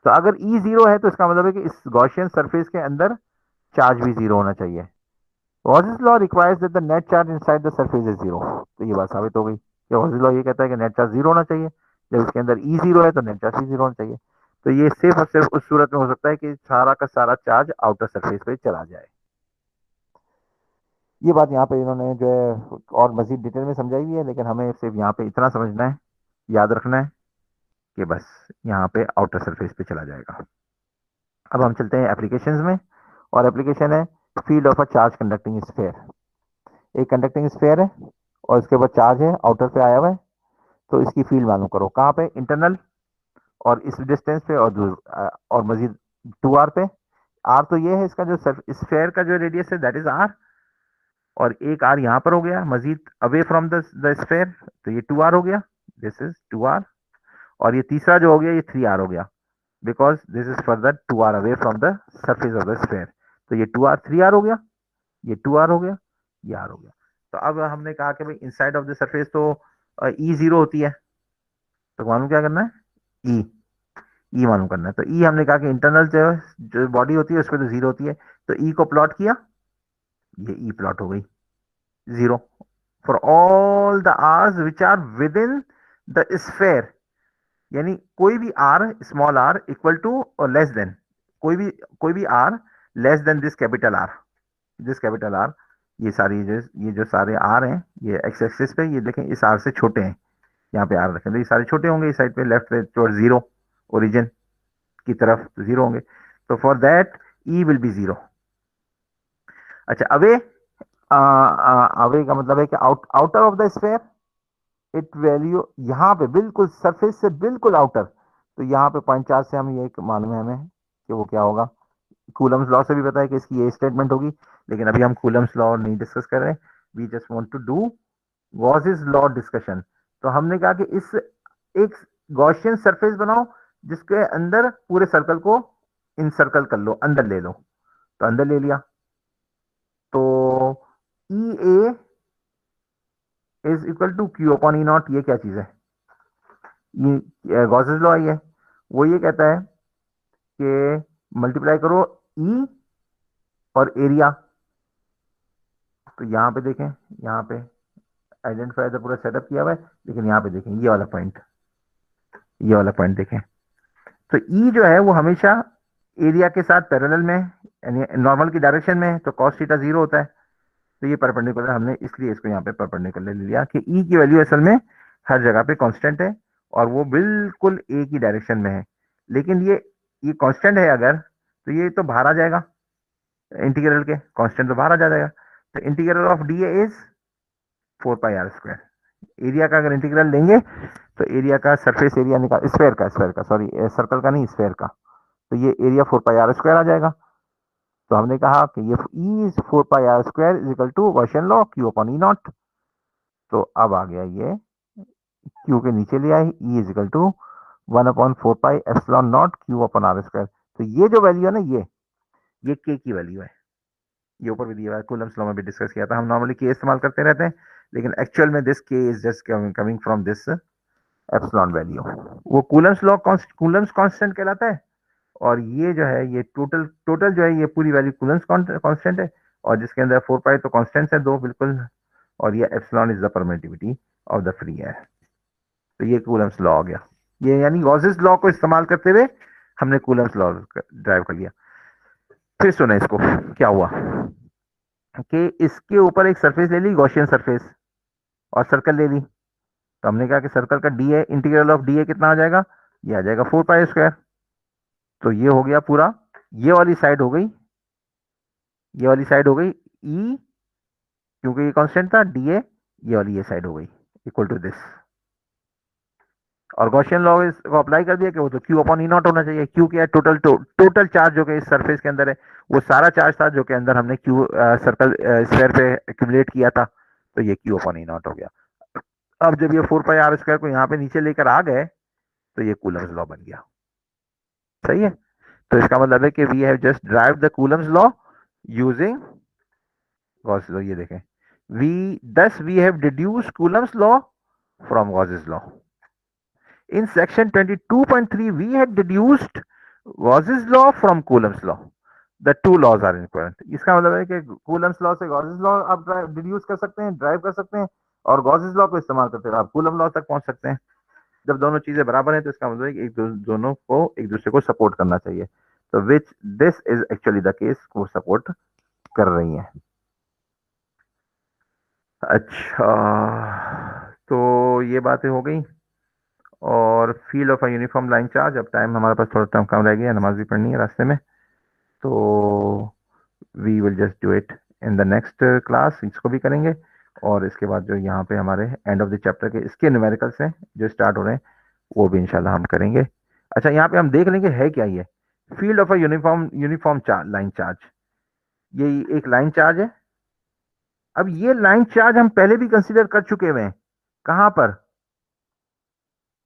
[SPEAKER 1] तो अगर E 0 है तो इसका मतलब है कि इस गॉसियन सरफेस के अंदर चार्ज भी 0 होना चाहिए। Gauss's law requires that the net charge inside the surface is 0। तो ये बात साबित हो गई कि गॉसियस लॉ ये कहता है कि नेट चार्ज 0 होना चाहिए। जब इसके अंदर E 0 है तो नेट चार्ज भी 0 होना चाहिए। तो ये सिर्फ और सिर्फ उस सूरत में हो सकता है कि सारा का सारा चार्ज आउटर सरफेस पे चला जाए। ये बात यहाँ पे इन्होंने जो है और मजीद डिटेल में समझाई हुई है, लेकिन हमें सिर्फ यहाँ पे इतना समझना है, याद रखना है कि बस यहाँ पे आउटर सरफेस पे चला जाएगा। अब हम चलते हैं एप्लीकेशंस में, और एप्लीकेशन है field of a charge conducting sphere. एक कंडक्टिंग स्फीयर है और इसके ऊपर चार्ज है, आउटर पे आया हुआ है, तो इसकी फील्ड मालूम करो कहाँ पे, इंटरनल और इस डिस्टेंस पे और दूर और मजीद 2r पे। r तो ये है इसका जो स्फीयर का जो रेडियस है दैट इज r, और एक r यहाँ पर हो गया मजीद अवे फ्रॉम द स्फीयर, तो ये 2r हो गया, दिस इज 2r। और ये तीसरा जो हो गया ये 3r हो गया, because this is further 2r away from the surface of the sphere. तो ये 2r 3r हो गया, ये 2r हो गया, ये r हो गया। तो अब हमने कहा कि भाई इनसाइड ऑफ द सरफेस तो ई जीरो होती है, तो मालूम क्या करना है, ई मालूम करना है। तो ई हमने कहा कि इंटरनल जो बॉडी होती है उस पर तो जीरो होती है, तो ई को प्लॉट किया, ये ई प्लॉट हो गई zero for all the Rs which are within the sphere. यानी कोई भी R, small R equal to और लेस देन, कोई भी R less than this capital R, ये सारी ये जो सारे आर हैं ये एक्स एक्सिस पे, ये देखें इस आर से छोटे हैं, यहाँ पे आर रखें तो ये सारे छोटे होंगे, इस साइड पे लेफ्ट पे टुवर्ड जीरो, ओरिजिन की तरफ जीरो होंगे, तो for that E will be zero. अच्छा अवे, अवे का मतलब है कि outer of the sphere, it value यहाँ पे बिल्कुल सरफेस से बिल्कुल आउटर, तो यहाँ पे 0.4 से हम ये मालूम है हमें कि वो क्या होगा, कूलम्स लॉ से भी पता है कि इसकी ये स्टेटमेंट होगी, लेकिन अभी हम कूलम्स लॉ नहीं डिस्कस कर रहे हैं, we just want to do Gauss's law discussion. तो हमने कहा कि इस एक गॉसियन सरफेस बनाओ जिसके अंदर पूरे सर्कल को इनसर्कल कर लो, अंदर ले लो, तो अंदर ले लिया, तो e A is equal to Q upon E naught. ये क्या चीज है, ये गॉसेस लॉ है, वो ये कहता है कि मल्टीप्लाई करो ई और एरिया। तो यहां पे देखें, यहां पे आइडेंटिफाई द पूरा सेटअप किया हुआ है, लेकिन यहां पे देखें ये वाला पॉइंट देखें, तो ई जो है वो हमेशा एरिया के साथ पैरेलल में, यानी नॉर्मल की डायरेक्शन में है, तो cos थीटा जीरो होता है, तो ये परपेंडिकुलर, हमने इसलिए इसको यहाँ पे परपेंडिकुलर ले लिया कि ई की वैल्यू असल में हर जगह पे कांस्टेंट है और वो बिल्कुल ए की डायरेक्शन में है, लेकिन ये कांस्टेंट है अगर, तो ये तो बाहर आ जाएगा, इंटीग्रल के कांस्टेंट तो बाहर आ जाएगा, तो integral of D A is 4πr²। Area का अगर इंटीग्रल लेंगे तो एरिया का सरफेस एरिया निकाल, स्फीयर का सॉरी, सर्कल का नहीं, स्फीयर का, तो ये एरिया 4πr² आ जाएगा। तो हमने कहा कि ये E 4πr² is equal to Gaussian law Q upon E naught. तो अब आ गया ये क्यू के नीचे ले आए, e is equal to 1/4πε0 Q upon r²। तो ये जो वैल्यू है ना, ये के की वैल्यू है, ये ऊपर भी दिया हुआ है, कूलम्स लॉ में भी डिस्कस किया था, हम नॉर्मली के इस्तेमाल करते रहते हैं, लेकिन एक्चुअल में दिस के is just coming from this epsilon value. वो कूलम्स लॉ कूलम्स कांस्टेंट कहलाता है, और ये जो है ये टोटल जो है ये पूरी वैल्यू कूलम्स कांस्टेंट है, और जिसके अंदर 4π तो कांस्टेंट्स है दो बिल्कुल, और ये epsilon is the permittivity of the free air. तो ये कूलम्स लॉ हो गया, ये यानी गॉसेस लॉ को इस्तेमाल करते हुए हमने कूलम्स लॉ ड्राइव कर लिया। फिर सुना इसको क्या हुआ कि इसके ऊपर एक सरफेस ले ली, गॉसियन सरफेस, और सर्कल ले ली, तो हमने कहा कि सर्कल का D A, integral of D A कितना आ जाएगा, ये आ जाएगा 4π²। तो ये हो गया पूरा, ये वाली साइड हो गई, ई क्योंकि ये कांस्टेंट था, डी ए, ये वाली ये साइड हो गई इक्वल टू दिस, और गॉसियन लॉ को अप्लाई कर दिया कि वो तो क्यू अपॉन ई नॉट होना चाहिए। क्यू क्या है, टोटल चार्ज जो कि इस सरफेस के अंदर है, वो सारा चार्ज था जो कि अंदर हमने क्यू सर्कल स्फीयर पे एक्यूमुलेट किया था, तो ये क्यू अपॉन ई नॉट हो गया। अब जब ये 4πr² को यहाँ पे नीचे लेकर आ गए तो ये कूलम्स लॉ बन गया, सही है। तो इसका मतलब है कि we have just derive the Coulomb's law using Gauss law. ये देखें, we have deduced Coulomb's law from Gauss's law. In section 22.3, we had deduced Gauss's law from Coulomb's law. The two laws are equivalent. इसका मतलब है कि Coulomb's law से Gauss's law आप deduce कर सकते हैं, ड्राइव कर सकते हैं, और Gauss's law को इस्तेमाल करते हुए आप Coulomb law तक पहुंच सकते हैं। जब दोनों चीजें बराबर हैं तो इसका मतलब है कि दोनों को एक दूसरे को सपोर्ट करना चाहिए, तो which this is actually the case, को सपोर्ट कर रही हैं। अच्छा, तो ये बातें हो गई, और field of a uniform line charge. अब टाइम हमारे पास थोड़ा टाइम कम रह गया, नमाज भी पढ़नी है रास्ते में, तो we will just do it in the next class, इसको भी करेंगे। और इसके बाद जो यहाँ पे हमारे एंड ऑफ द चैप्टर के इसके न्यूमेरिकल्स हैं जो स्टार्ट हो रहे हैं, वो भी इंशाल्लाह हम करेंगे। अच्छा, यहाँ पे हम देख लेंगे है क्या ये field of a uniform uniform charge, line charge. ये एक लाइन चार्ज है। अब ये लाइन चार्ज हम पहले भी कंसीडर कर चुके हुए हैं, कहां पर,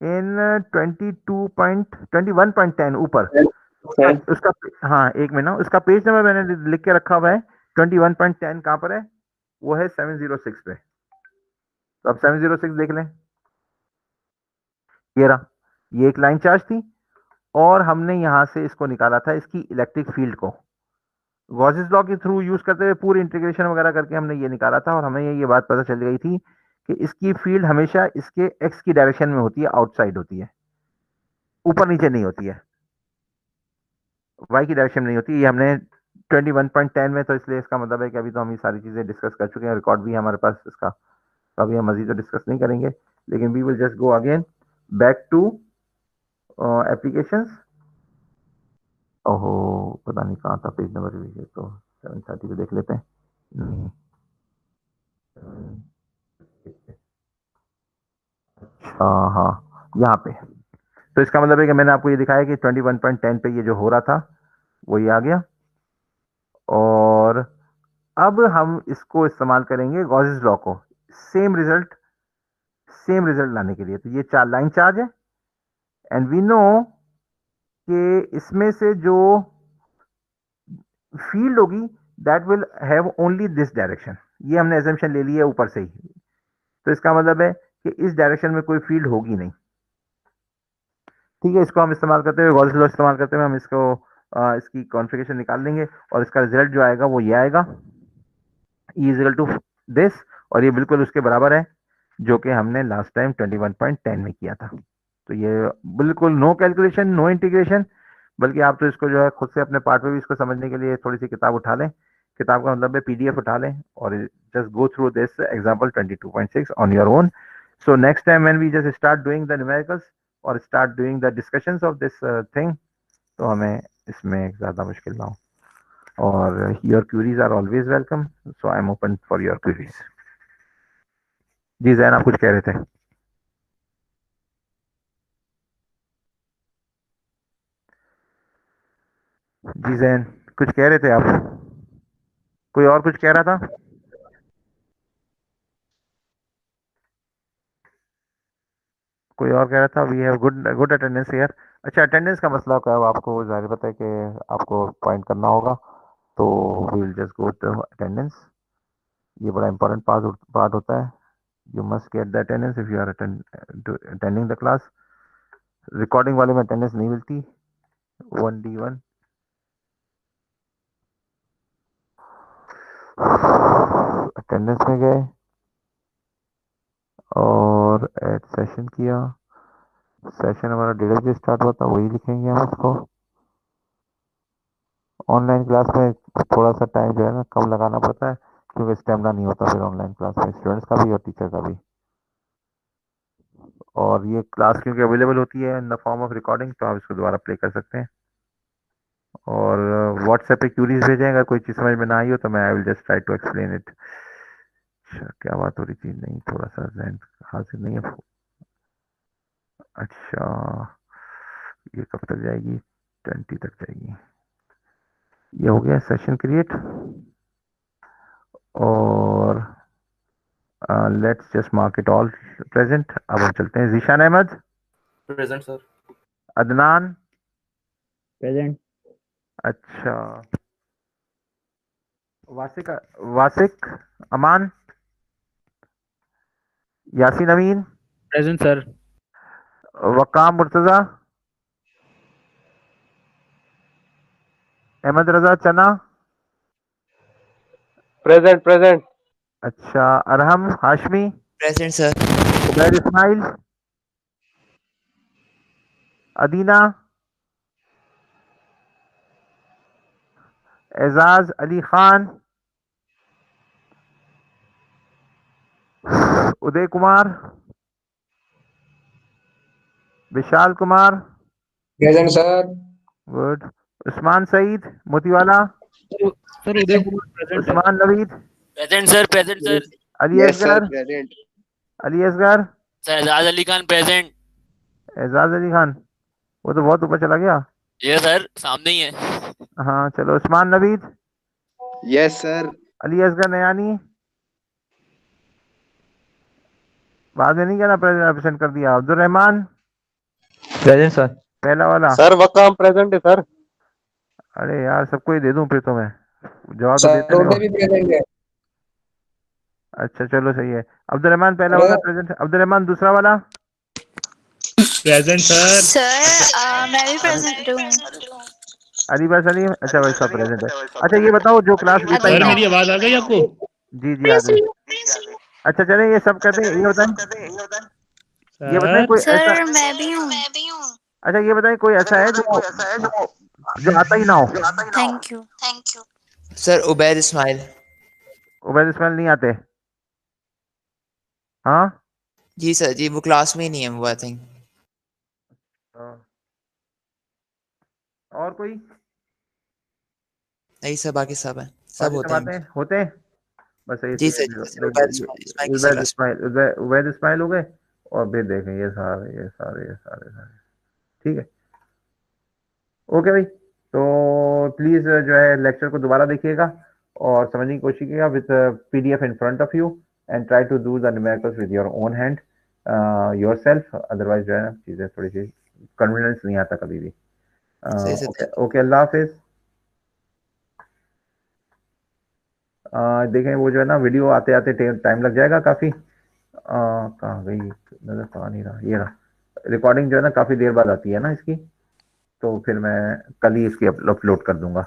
[SPEAKER 1] इन 21.10 ऊपर।
[SPEAKER 2] सर
[SPEAKER 1] उसका, हाँ एक मिनट ना, उसका पेज नंबर मैंने लिख के रखा हुआ है। 21.10 कहां पर है, वो है 706 पे। तो अब 706 देख लें, ये रहा, ये एक लाइन चार्ज थी और हमने यहां से इसको निकाला था, इसकी इलेक्ट्रिक फील्ड को गॉसेस लॉ के थ्रू यूज करते हुए पूरी इंटीग्रेशन वगैरह करके हमने ये निकाला था। और हमें ये बात पता चल गई थी कि इसकी फील्ड हमेशा इसके एक्स की डायरेक्शन में होती है, आउटसाइड होती है, ऊपर नीचे नहीं होती है, वाई की डायरेक्शन में नहीं होती। ये हमने 21.10 में, तो इसलिए इसका मतलब है कि अभी तो हम ये सारी चीजें डिस्कस कर चुके हैं, रिकॉर्ड भी है हमारे पास इसका, तो अभी हम मजीद तो डिस्कस नहीं करेंगे। लेकिन we will just go again back to applications. ओहो, पता नहीं कहाँ था पेज नंबर, तो 730 को देख लेते हैं। नहीं, अच्छा हाँ, यहाँ पे। तो इसका मतलब है कि मैंने आपको ये दिखाया कि 21.10 पे ये जो हो रहा था वो ये आ गया। और अब हम इसको इस्तेमाल करेंगे गॉसेस लॉ को सेम रिजल्ट लाने के लिए। तो ये चार लाइन चार्ज है एंड वी नो कि इसमें से जो फील्ड होगी that will have only this direction. ये हमने एजम्पशन ले ली है ऊपर से ही, तो इसका मतलब है कि इस डायरेक्शन में कोई फील्ड होगी नहीं। ठीक है, इसको हम इस्तेमाल करते हुए, गॉसेस लॉ इस्तेमाल करते हुए हम इसको इसकी कॉन्फ़िगरेशन निकाल लेंगे और इसका रिजल्ट जो आएगा वो ये आएगा, E is equal to this. और ये बिल्कुल उसके बराबर है जो कि हमने लास्ट टाइम 21.10 में किया था। तो ये बिल्कुल नो कैलकुलेशन, नो इंटीग्रेशन, बल्कि आप तो इसको जो है खुद से अपने पार्ट में भी इसको समझने के लिए थोड़ी सी किताब उठा लें। किताब का मतलब है पीडीएफ उठा लें और just go through this example 22.6 on your own. So next time when we just start doing the numericals और start doing the discussions of this thing, तो हमें इसमें ज़्यादा मुश्किल ना हो। और your queries are always welcome, so I am open for your queries. जी जैन, आप कुछ कह रहे थे? जी जैन, कुछ कह रहे थे आप? कोई और कुछ कह रहा था? कोई और कह रहा था? We have good good attendance here. अच्छा, अटेंडेंस का मसला क्या है, आपको जाहिर पता है कि आपको पॉइंट करना होगा, तो we will just go to attendance. ये बड़ा इंपॉर्टेंट पार्ट होता है। You must get the attendance if you are attending the class. Recording वाले में अटेंडेंस नहीं मिलती। 1D1 अटेंडेंस में गए और एड सेशन किया। सेशन हमारा 1:30 बजे स्टार्ट हुआ था, वही लिखेंगे हम उसको। ऑनलाइन क्लास में थोड़ा सा टाइम जो है ना कम लगाना पड़ता है, क्योंकि स्टेमिना नहीं होता फिर ऑनलाइन क्लास में, स्टूडेंट्स का भी और टीचर का भी। और ये क्लास क्योंकि अवेलेबल होती है in the form of recording, तो आप इसको दोबारा प्ले कर सकते हैं। और व्हाट्सएप पे क्यूरीज भेजें, अगर कोई चीज़ समझ में ना आई हो तो मैं I will just try to explain it. अच्छा, क्या बात हो रही थी? नहीं, थोड़ा सा जहन हाजिर नहीं है। अच्छा, ये कब तक जाएगी? 20 तक जाएगी। ये हो गया सेशन क्रिएट। और let's just mark it all present. अब हम चलते हैं। Zeeshan Ahmed,
[SPEAKER 8] present sir.
[SPEAKER 1] Adnan,
[SPEAKER 9] present.
[SPEAKER 1] अच्छा, वासिक वासिक अमान, यासीन अमीन,
[SPEAKER 9] प्रेजेंट सर।
[SPEAKER 1] वकाम मुर्तजा, अहमद रजा चना,
[SPEAKER 6] प्रेजेंट प्रेजेंट।
[SPEAKER 1] अच्छा, Arham Hashmi,
[SPEAKER 8] present sir.
[SPEAKER 1] Ubaid Ismail, Adina, Ejaz Ali Khan, Uday Kumar, Vishal Kumar,
[SPEAKER 10] present sir.
[SPEAKER 1] Good. Usman Saeed Motiwala,
[SPEAKER 9] sir Uday Kumar present है।
[SPEAKER 1] Usman Naveed,
[SPEAKER 11] present sir, present sir.
[SPEAKER 1] Ali
[SPEAKER 4] yes sir
[SPEAKER 1] Asgar,
[SPEAKER 4] present.
[SPEAKER 1] Ali Asgar,
[SPEAKER 11] sir Ejaz Ali Khan present.
[SPEAKER 1] Ejaz Ali Khan, वो तो बहुत ऊपर चला गया।
[SPEAKER 11] ये सर सामने ही है।
[SPEAKER 1] हाँ चलो, उस्मान नवीद,
[SPEAKER 4] यस सर।
[SPEAKER 1] अली असगर नयानी, बाद में नहीं कहना प्रेजेंट कर दिया। Abdul Rahman,
[SPEAKER 9] present sir.
[SPEAKER 1] पहला वाला।
[SPEAKER 6] सर वकाम प्रेजेंट है सर।
[SPEAKER 1] अरे यार सबको ही दे दूं फिर तो मैं, जवाब तो देते
[SPEAKER 10] सर
[SPEAKER 1] नहीं
[SPEAKER 10] उदय
[SPEAKER 1] हो।
[SPEAKER 10] भी प्रेजेंट है।
[SPEAKER 1] अच्छा चलो सही है। अब्दुल रहमान पहला
[SPEAKER 10] हेलो।
[SPEAKER 1] वाला प्रेजेंट है। अब्दुल रहमान दूसरा वाला।
[SPEAKER 9] Present sir.
[SPEAKER 12] सर मैं भी प्रेजेंट हूँ।
[SPEAKER 1] अलीबा सलीम, अच्छा वैसा प्रेजेंट है। अच्छा ये बताओ जो क्लास लेता ही
[SPEAKER 9] सर
[SPEAKER 1] ना हो।
[SPEAKER 9] मेरी आवाज आ गई आपको?
[SPEAKER 1] जी जी आ गई। अच्छा चले ये सब कहते हैं, ये बताएं कोई
[SPEAKER 9] सर
[SPEAKER 1] ऐसा।
[SPEAKER 12] सर मैं भी हूँ।
[SPEAKER 1] अच्छा ये बताएं कोई ऐसा है जो जो आता ही ना हो।
[SPEAKER 12] Thank you.
[SPEAKER 8] Sir Ubaid Ismail.
[SPEAKER 1] Ubaid Ismail नहीं आते? हाँ
[SPEAKER 8] जी सर जी, वो क्लास में ही नहीं है वो आई थिंक।
[SPEAKER 1] और कोई?
[SPEAKER 8] नहीं सर, बाकी सब है, सब
[SPEAKER 1] बाकी सब
[SPEAKER 8] होते
[SPEAKER 1] आते
[SPEAKER 8] हैं।
[SPEAKER 1] हैं, होते हैं। बस ये
[SPEAKER 8] जी सर, जी सर, उबैद इस्माइल की
[SPEAKER 1] उबैद
[SPEAKER 8] क्लास में।
[SPEAKER 1] इस्माइल, उबैद इस्माइल हो गए। और फिर देखें ये सारे ये सारे ये सारे सारे, ठीक है। ओके भाई, तो प्लीज़ जो है लेक्चर को दोबारा देखिएगा और समझने की कोशिश कीजिएगा with PDF in front of you and try to do the numericals with your own hand yourself. Otherwise जो है ना चीज़ें थोड़ी सी कन्वीनियंस नहीं आता कभी भी।
[SPEAKER 8] सही से
[SPEAKER 1] ओके ओके, अल्लाह हाफिज़। देखें वो जो है ना वीडियो आते आते टाइम लग जाएगा काफ़ी। कहाँ गई, नज़र तो आ नहीं रहा। ये रहा, रिकॉर्डिंग जो है ना काफ़ी देर बाद आती है ना इसकी, तो फिर मैं कल ही इसकी अपलोड कर दूंगा।